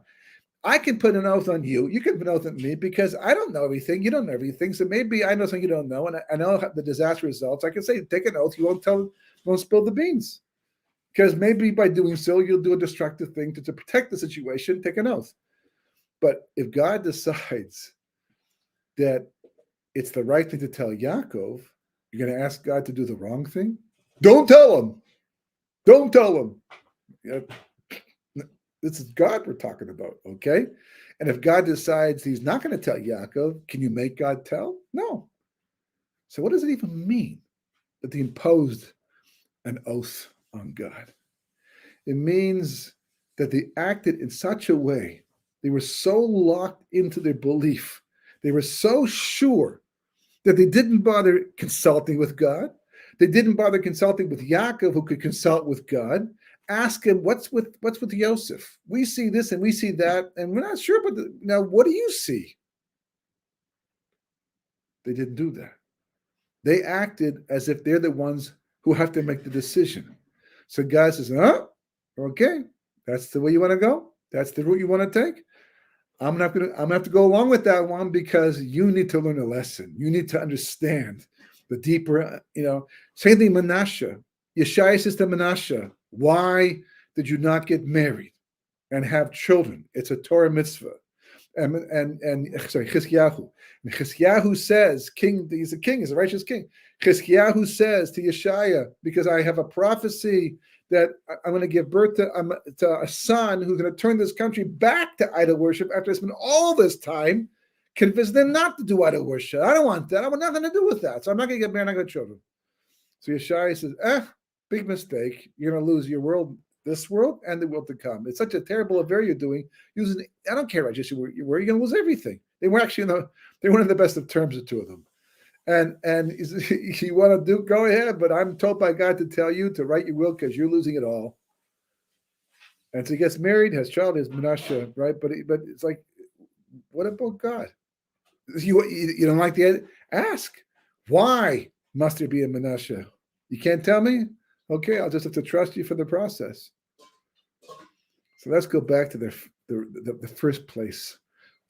I can put an oath on you. You can put an oath on me because I don't know everything. You don't know everything. So maybe I know something you don't know, and I know the disaster results. I can say, take an oath. You won't spill the beans. Because maybe by doing so, you'll do a destructive thing to protect the situation, take an oath. But if God decides that it's the right thing to tell Yaakov, you're going to ask God to do the wrong thing? Don't tell him. Don't tell him. This is God we're talking about, okay? And if God decides he's not going to tell Yaakov, can you make God tell? No. So what does it even mean that they imposed an oath on God? It means that they acted in such a way, they were so locked into their belief, they were so sure that they didn't bother consulting with God. They didn't bother consulting with Yaakov, who could consult with God. Ask him, what's with Yosef? We see this and we see that, and we're not sure. But now, what do you see? They didn't do that. They acted as if they're the ones who have to make the decision. So God says, okay, that's the way you want to go. That's the route you want to take. I'm gonna have to go along with that one because you need to learn a lesson. You need to understand the deeper, same thing Manasseh. Yeshaya says to Manasseh, why did you not get married and have children? It's a Torah mitzvah. And Chizkiyahu. And Chizkiyahu says, he's a king, he's a righteous king. Chizkiyahu says to Yeshaya, because I have a prophecy that I'm going to give birth to a son who's going to turn this country back to idol worship after I spent all this time convincing them not to do idol worship. I don't want that. I want nothing to do with that. So I'm not going to get married, I'm not going to have children. So Yeshaya says, big mistake. You're going to lose your world, this world, and the world to come. It's such a terrible affair you're doing. I don't care about just where you're going to lose everything. They were actually they weren't in the best of terms, the two of them. And you want to go ahead, but I'm told by God to tell you to write your will because you're losing it all. And so he gets married, has child, has Manasseh, right? But it's like, what about God? You don't like the ask? Why must there be a Manasseh? You can't tell me? Okay, I'll just have to trust you for the process. So let's go back to the first place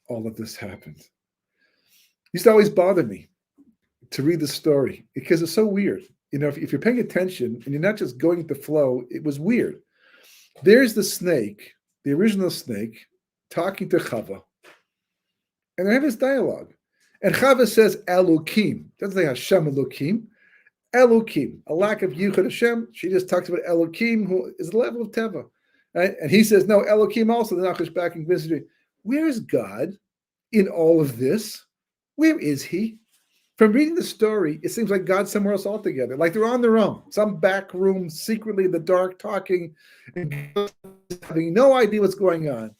all of this happened. It used to always bother me to read the story because it's so weird. If you're paying attention and you're not just going with the flow, it was weird. There's the snake, the original snake, talking to Chava. And they have this dialogue. And Chava says, Elokim. Doesn't say Hashem Elokim. Elokim, a lack of Yichud Hashem. She just talks about Elokim, who is the level of Teva. Right? And he says, no, Elokim also, the Nachash back in Mishnah. Where is God in all of this? Where is he? From reading the story, it seems like God's somewhere else altogether. Like they're on their own, some back room, secretly in the dark, talking, and having no idea what's going on.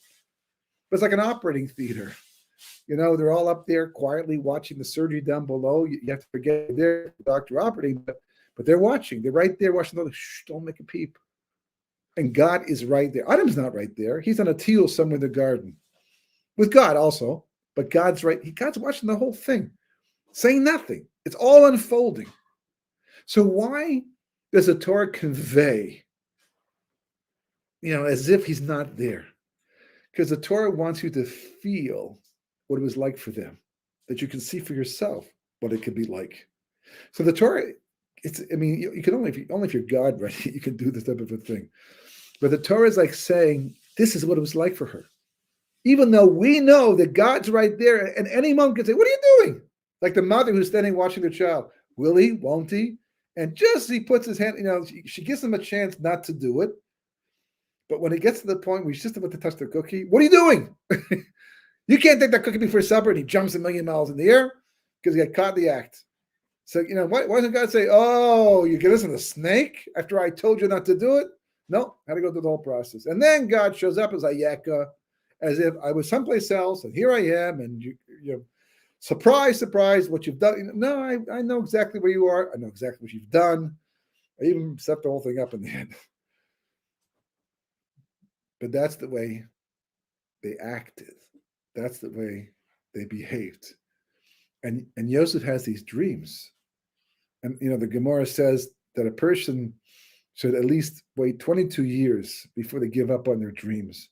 But it's like an operating theater. They're all up there quietly watching the surgery down below. You have to forget they're the doctor operating, but they're watching. They're right there watching. Shh, don't make a peep. And God is right there. Adam's not right there. He's on a teal somewhere in the garden with God also. But God's right. God's watching the whole thing, saying nothing. It's all unfolding. So why does the Torah convey, as if he's not there? Because the Torah wants you to feel what it was like for them, that you can see for yourself what it could be like. So the Torah, you can only if you're God ready, you can do this type of a thing. But the Torah is like saying, this is what it was like for her. Even though we know that God's right there, and any mom can say, what are you doing? Like the mother who's standing watching their child. Will he? Won't he? And just he puts his hand, she gives him a chance not to do it. But when it gets to the point where he's just about to touch the cookie, what are you doing? You can't take that cookie before supper, and he jumps 1,000,000 miles in the air because he got caught in the act. So, why doesn't God say, oh, you give us a snake after I told you not to do it? No, had to go through the whole process. And then God shows up as Ayeka, as if I was someplace else, and here I am, and you surprise, what you've done. No, I know exactly where you are. I know exactly what you've done. I even set the whole thing up in the end. But that's the way they acted. That's the way they behaved. And Yosef has these dreams. And, the Gemara says that a person should at least wait 22 years before they give up on their dreams.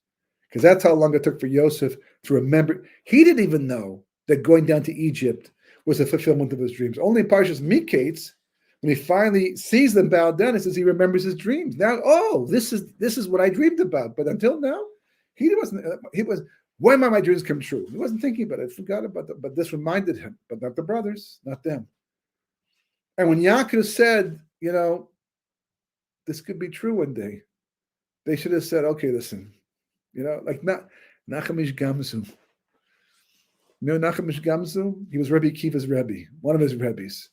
Because that's how long it took for Yosef to remember. He didn't even know that going down to Egypt was a fulfillment of his dreams. Only in Parshas Miketz, when he finally sees them bow down, he says he remembers his dreams. Now, this is what I dreamed about. But until now, he was. When might my dreams come true? He wasn't thinking about it. I forgot about it. But this reminded him. But not the brothers, not them. And when Yaakov said, this could be true one day, they should have said, okay, listen, like Nachamish Gamzu. Nachamish Gamzu? He was Rabbi Akiva's Rebbe, one of his Rebbes.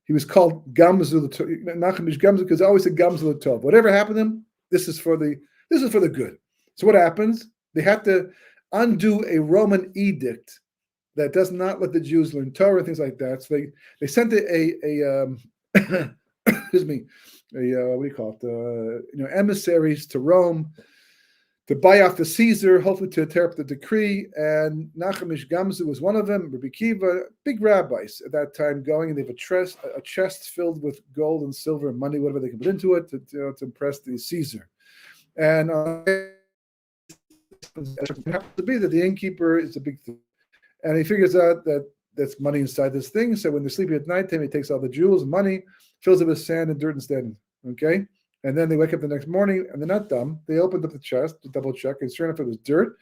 He was called Gamzu, Nachamish Gamzu, because I always said Gamzu Tov. Whatever happened to him, this is for the good. So what happens? They have to undo a Roman edict that does not let the Jews learn Torah and things like that. So they sent excuse me, emissaries to Rome to buy off the Caesar, hopefully to tear up the decree. And Nachamish Gamzu was one of them, Rabbi Kiva, big rabbis at that time going, and they have a chest filled with gold and silver and money, whatever they can put into it to impress the Caesar. And it happens to be that the innkeeper is a big thing. And he figures out that that's money inside this thing. So when they're sleeping at nighttime, he takes all the jewels and money, fills it with sand and dirt instead. Okay? And then they wake up the next morning, and they're not dumb. They opened up the chest to double check, and sure enough, it was dirt.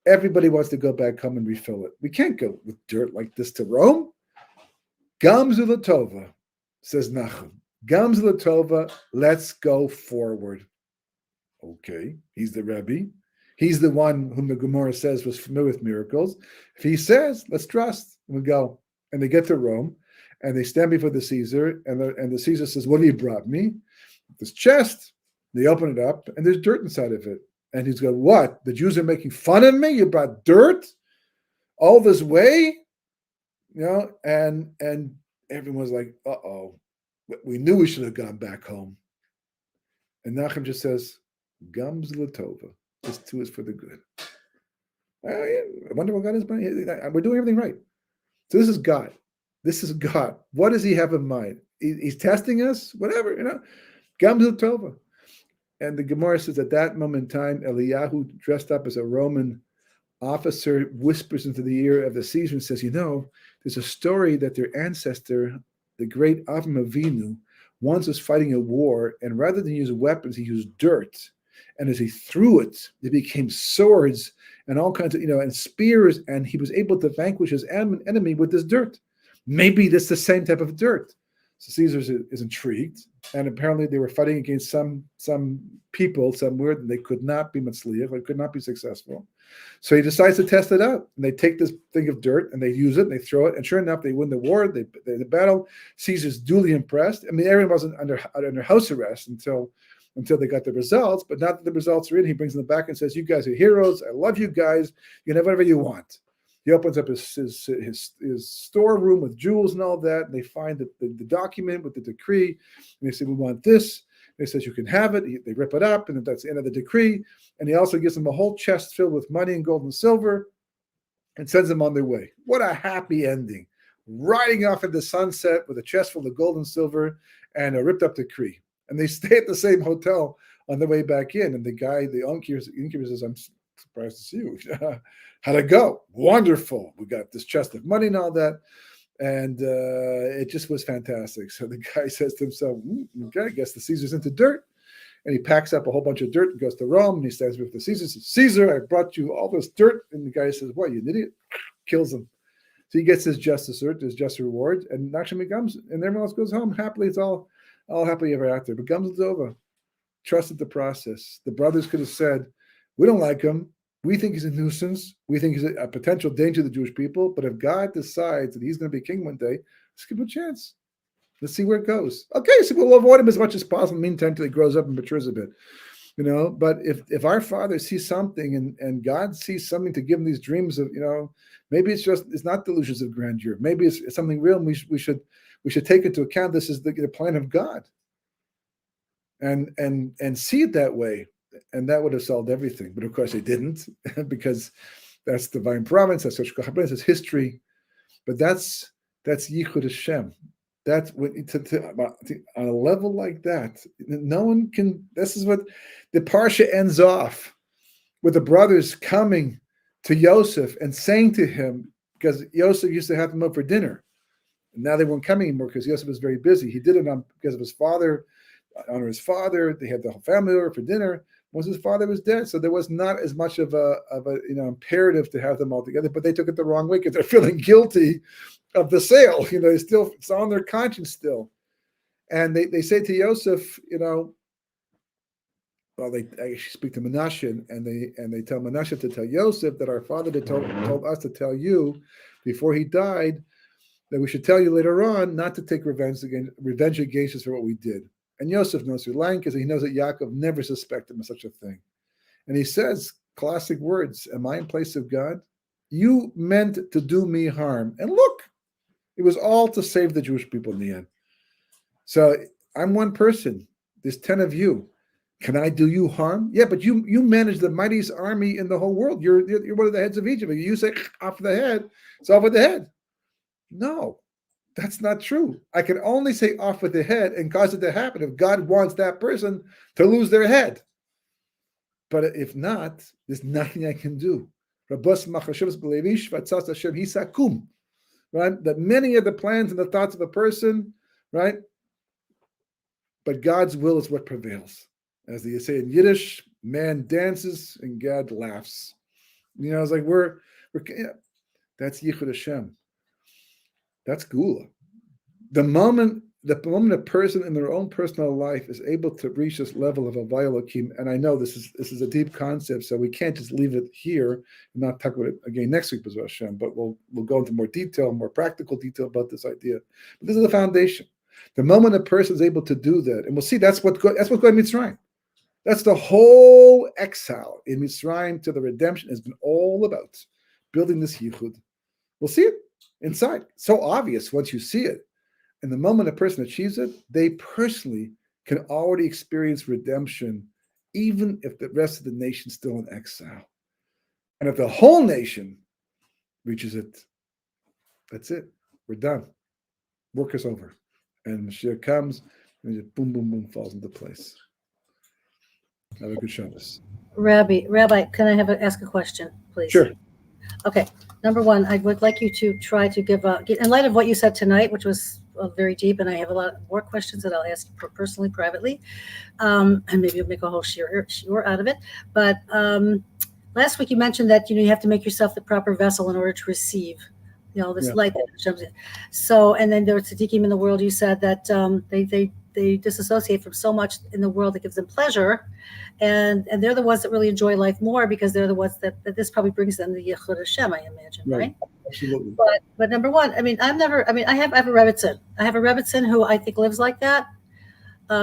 Everybody wants to go back home and refill it. We can't go with dirt like this to Rome. Gamzu Latova, says Nachum. Gamzu Latova, let's go forward. Okay, he's the Rebbe. He's the one whom the Gemara says was familiar with miracles. If he says, let's trust, and we go. And they get to Rome, and they stand before the Caesar, and the Caesar says, what have you brought me? This chest. They open it up, and there's dirt inside of it. And he's going, what? The Jews are making fun of me? You brought dirt all this way? And everyone's like, uh-oh. We knew we should have gone back home. And Nachum just says, Gams Latova. This too is for the good. I wonder what God is doing. We're doing everything right. So this is God. This is God. What does he have in mind? He's testing us? Whatever, Gams Latova. And the Gemara says at that moment in time, Eliyahu, dressed up as a Roman officer, whispers into the ear of the Caesar and says, there's a story that their ancestor, the great Avram Avinu, once was fighting a war, and rather than use weapons, he used dirt. And as he threw it, it became swords and all kinds of, and spears, and he was able to vanquish his enemy with this dirt. Maybe that's the same type of dirt. So Caesar is intrigued, and apparently they were fighting against some people somewhere, and they could not be matzliach, they could not be successful. So he decides to test it out, and they take this thing of dirt, and they use it, and they throw it, and sure enough, they win the war, the battle. Caesar's duly impressed. I mean, everyone wasn't under house arrest until they got the results, but now that the results are in, he brings them back and says, you guys are heroes, I love you guys, you can have whatever you want. He opens up his storeroom with jewels and all that, and they find the document with the decree, and they say, we want this. And he says, you can have it. They rip it up, and that's the end of the decree. And he also gives them a whole chest filled with money and gold and silver and sends them on their way. What a happy ending. Riding off into the sunset with a chest full of gold and silver and a ripped up decree. And they stay at the same hotel on the way back in. And the innkeeper says, I'm surprised to see you. How'd it go? Wonderful. We got this chest of money and all that. And it just was fantastic. So the guy says to himself, okay, I guess the Caesar's into dirt. And he packs up a whole bunch of dirt and goes to Rome. And he stands with the Caesar, says, Caesar, I brought you all this dirt. And the guy says, what, you an idiot? Kills him. So he gets his just reward. And actually comes, and everyone else goes home happily. It's all happily ever after. But Gams Latova trusted the process. The brothers could have said, we don't like him. We think he's a nuisance. We think he's a potential danger to the Jewish people. But if God decides that he's going to be king one day, let's give him a chance. Let's see where it goes. Okay, so we'll avoid him as much as possible. Meantime, until he grows up and matures a bit. But if our Father sees something and God sees something to give him these dreams of, maybe it's not delusions of grandeur. Maybe it's something real, and we should take into account this is the plan of God. And see it that way. And that would have solved everything. But of course they didn't, because that's divine providence, that's that's history. But that's Yichud Hashem. That's on a level like that, no one can. This is what the parsha ends off with the brothers coming to Yosef and saying to him, because Yosef used to have them up for dinner, and now they weren't coming anymore because Yosef was very busy. He did it because of his father, honor his father. They had the whole family over for dinner. Once his father was dead, so there was not as much of a imperative to have them all together. But they took it the wrong way because they're feeling guilty of the sale. It's on their conscience still. And they say to Yosef, they actually speak to Menashe, and they tell Menashe to tell Yosef that our father told us to tell you before he died that we should tell you later on not to take revenge against us for what we did. And Yosef knows through lying because he knows that Yaakov never suspected him of such a thing. And he says classic words, am I in place of God? You meant to do me harm. And look, it was all to save the Jewish people in the end. So I'm one person. There's 10 of you. Can I do you harm? Yeah, but you manage the mightiest army in the whole world. You're one of the heads of Egypt. You say off the head, it's off with the head. No, that's not true. I can only say off with the head and cause it to happen if God wants that person to lose their head. But if not, there's nothing I can do. Right? That many of the plans and the thoughts of a person, right? But God's will is what prevails. As they say in Yiddish, man dances and God laughs. It's like we're that's Yichud Hashem. That's geula. The moment a person in their own personal life is able to reach this level of Havaya Elokim, and I know this is a deep concept, so we can't just leave it here and not talk about it again next week, B'ezras Hashem. But we'll go into more detail, more practical detail about this idea. But this is the foundation. The moment a person is able to do that, and we'll see that's what's going in Mitzrayim. That's the whole exile in Mitzrayim to the redemption has been all about building this yichud. We'll see it inside. So obvious once you see it. And the moment a person achieves it, they personally can already experience redemption, even if the rest of the nation's still in exile. And if the whole nation reaches it, that's it. We're done. Work is over. And Mashiach comes, and it boom, boom, boom, falls into place. Have a good Shabbos. Rabbi, can I ask a question, please? Sure. Okay. Number one, I would like you to try to give in light of what you said tonight, which was very deep, and I have a lot more questions that I'll ask personally, privately, and maybe you'll make a whole shiur out of it. But last week you mentioned that you have to make yourself the proper vessel in order to receive, this light that comes in. So, and then there are tzaddikim in the world. You said that they disassociate from so much in the world that gives them pleasure, and they're the ones that really enjoy life more because they're the ones that this probably brings them the Yichud Hashem, I imagine, right? Absolutely. But number one, I have a Rebbitzin. I have a Rebbitzin who I think lives like that.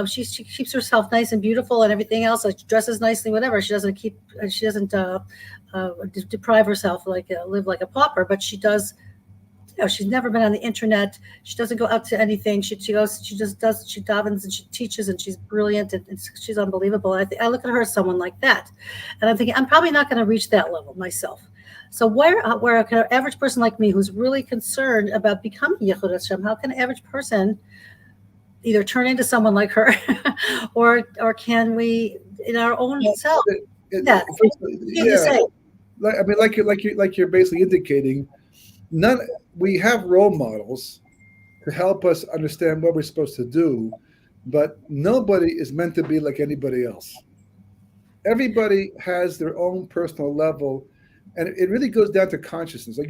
She keeps herself nice and beautiful and everything else. Like, she dresses nicely, whatever. She doesn't deprive herself live like a pauper, but she does. She's never been on the internet. She doesn't go out to anything. She davens and she teaches and she's brilliant and she's unbelievable. And I look at her as someone like that. And I'm thinking, I'm probably not going to reach that level myself. So where can an average person like me who's really concerned about becoming Yichud Hashem, how can an average person either turn into someone like her or can we in our own self? Like you're basically indicating, we have role models to help us understand what we're supposed to do, but nobody is meant to be like anybody else. Everybody has their own personal level, and it really goes down to consciousness. Like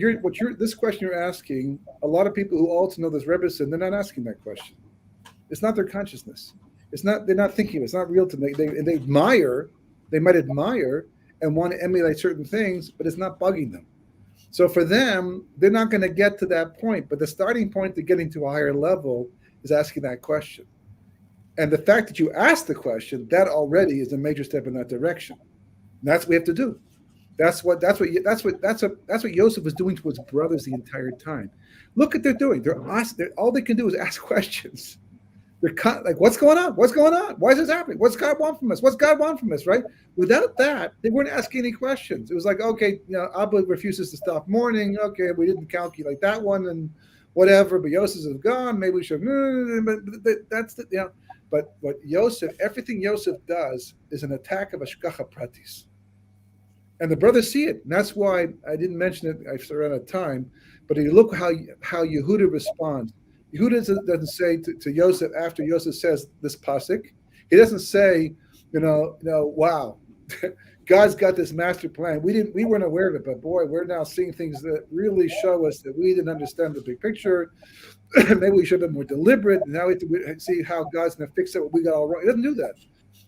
this question you're asking, a lot of people who also know this Rebbe, they're not asking that question. It's not their consciousness. They're not thinking of it. It's not real to them. They might admire and want to emulate certain things, but it's not bugging them. So for them, they're not going to get to that point. But the starting point to getting to a higher level is asking that question. And the fact that you ask the question, that already is a major step in that direction. And that's what we have to do. That's what Yosef was doing to his brothers the entire time. Look what they're doing. All they can do is ask questions. They're like, what's going on? What's going on? Why is this happening? What's God want from us? What's God want from us? Right? Without that, they weren't asking any questions. It was like, okay, Abba refuses to stop mourning. Okay, we didn't calculate that one and whatever. But Yosef is gone. Maybe we should. But what everything Yosef does is an attack of Ashkacha Pratis. And the brothers see it. And that's why I didn't mention it. I ran out of time. But if you look how Yehuda responds. Yehuda doesn't say to Yosef after Yosef says this pasuk. He doesn't say, wow, God's got this master plan. We weren't aware of it, but boy, we're now seeing things that really show us that we didn't understand the big picture. Maybe we should have been more deliberate. Now we have to see how God's going to fix it. What we got all wrong. He doesn't do that.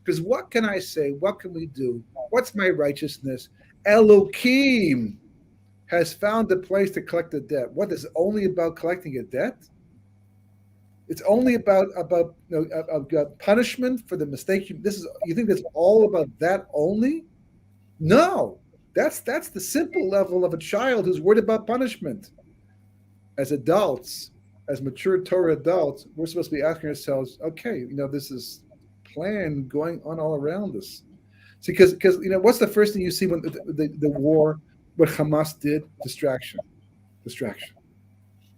Because what can I say? What can we do? What's my righteousness? Elohim has found a place to collect the debt. What is it only about collecting a debt? It's only about punishment for the mistake. You think that's all about that only? No, that's the simple level of a child who's worried about punishment. As adults, as mature Torah adults, we're supposed to be asking ourselves, okay, this is plan going on all around us. See, because what's the first thing you see when the war, what Hamas did? Distraction.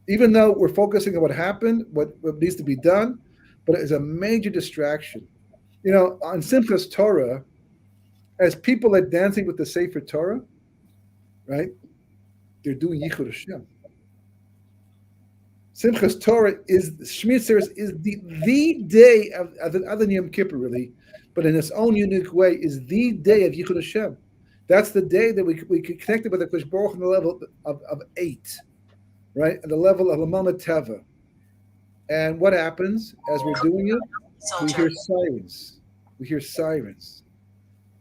Even though we're focusing on what happened, what needs to be done, but it is a major distraction. On Simchas Torah, as people are dancing with the Sefer Torah, right? They're doing Yichud Hashem. Simchas Torah Shmini Atzeres is the day of other than Yom Kippur, really, but in its own unique way, is the day of Yichud Hashem. That's the day that we connected with the Kodesh Baruch on the level of 8, right? At the level of Lamama Teva. And what happens as we're doing it? We hear sirens.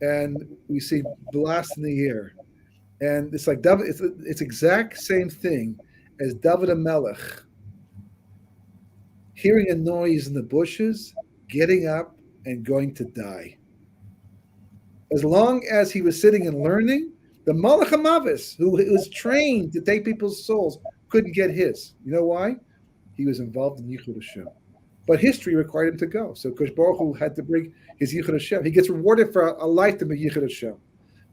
And we see blasts in the air. And it's like it's exact same thing as David HaMelech hearing a noise in the bushes, getting up and going to die. As long as he was sitting and learning, the Malach HaMavis, who was trained to take people's souls, couldn't get his. You know why? He was involved in Yichud Hashem. But history required him to go. So Kosh Baruch Hu had to bring his Yichud Hashem. He gets rewarded for a lifetime of Yichud Hashem.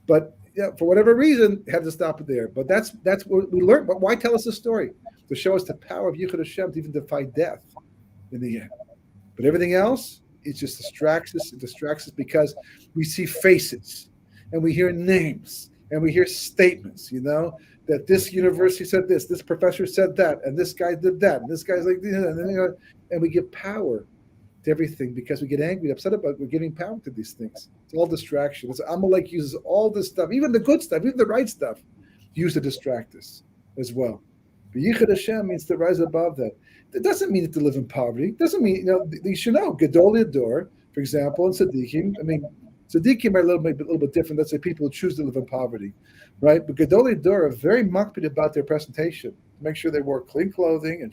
But for whatever reason, had to stop it there. But that's what we learned. But why tell us the story? To show us the power of Yichud Hashem to even defy death in the end. But everything else, it just distracts us. It distracts us because we see faces and we hear names and we hear statements, that this university said this professor said that, and this guy did that, and this guy's like, and we give power to everything because we get angry, upset about it. We're giving power to these things. It's all distraction. Amalek uses all this stuff, even the good stuff, even the right stuff, used to distract us as well. But Yichud Hashem means to rise above that. It doesn't mean to live in poverty. It doesn't mean, you should know, Gedolei Ador, for example, and Tzaddikim. Tzaddikim are a little bit different. That's the people who choose to live in poverty, right? But Gedolei Ador are very makpid about their presentation. Make sure they wore clean clothing and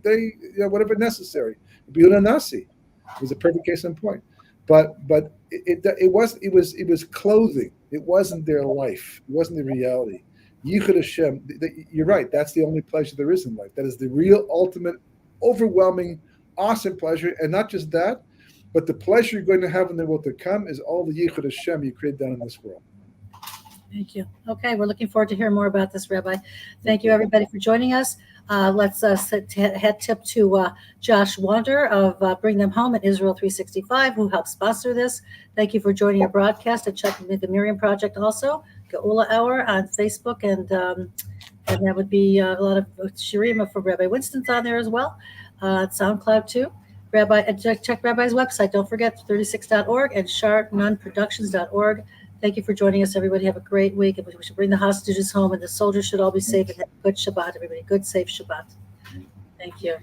they whatever necessary. Biuna Nasi was a perfect case in point. But it was clothing. It wasn't their life. It wasn't the reality. Yichud Hashem, you're right. That's the only pleasure there is in life. That is the real, ultimate, overwhelming, awesome pleasure. And not just that, but the pleasure you're going to have in the world to come is all the Yichud Hashem you create down in this world. Thank you. Okay, we're looking forward to hear more about this, Rabbi. Thank you, everybody, for joining us. Let's head tip to Josh Wander of Bring Them Home at Israel 365, who helped sponsor this. Thank you for joining our broadcast at Check the Miriam Project also. Geula Hour on Facebook, and that would be a lot of Shirima for Rabbi Winston's on there as well. SoundCloud too. Check Rabbi's website. Don't forget 36.org and sharpnunproductions.org. Thank you for joining us, everybody. Have a great week. And we should bring the hostages home, and the soldiers should all be safe and have a good Shabbat, everybody. Good, safe Shabbat. Thank you.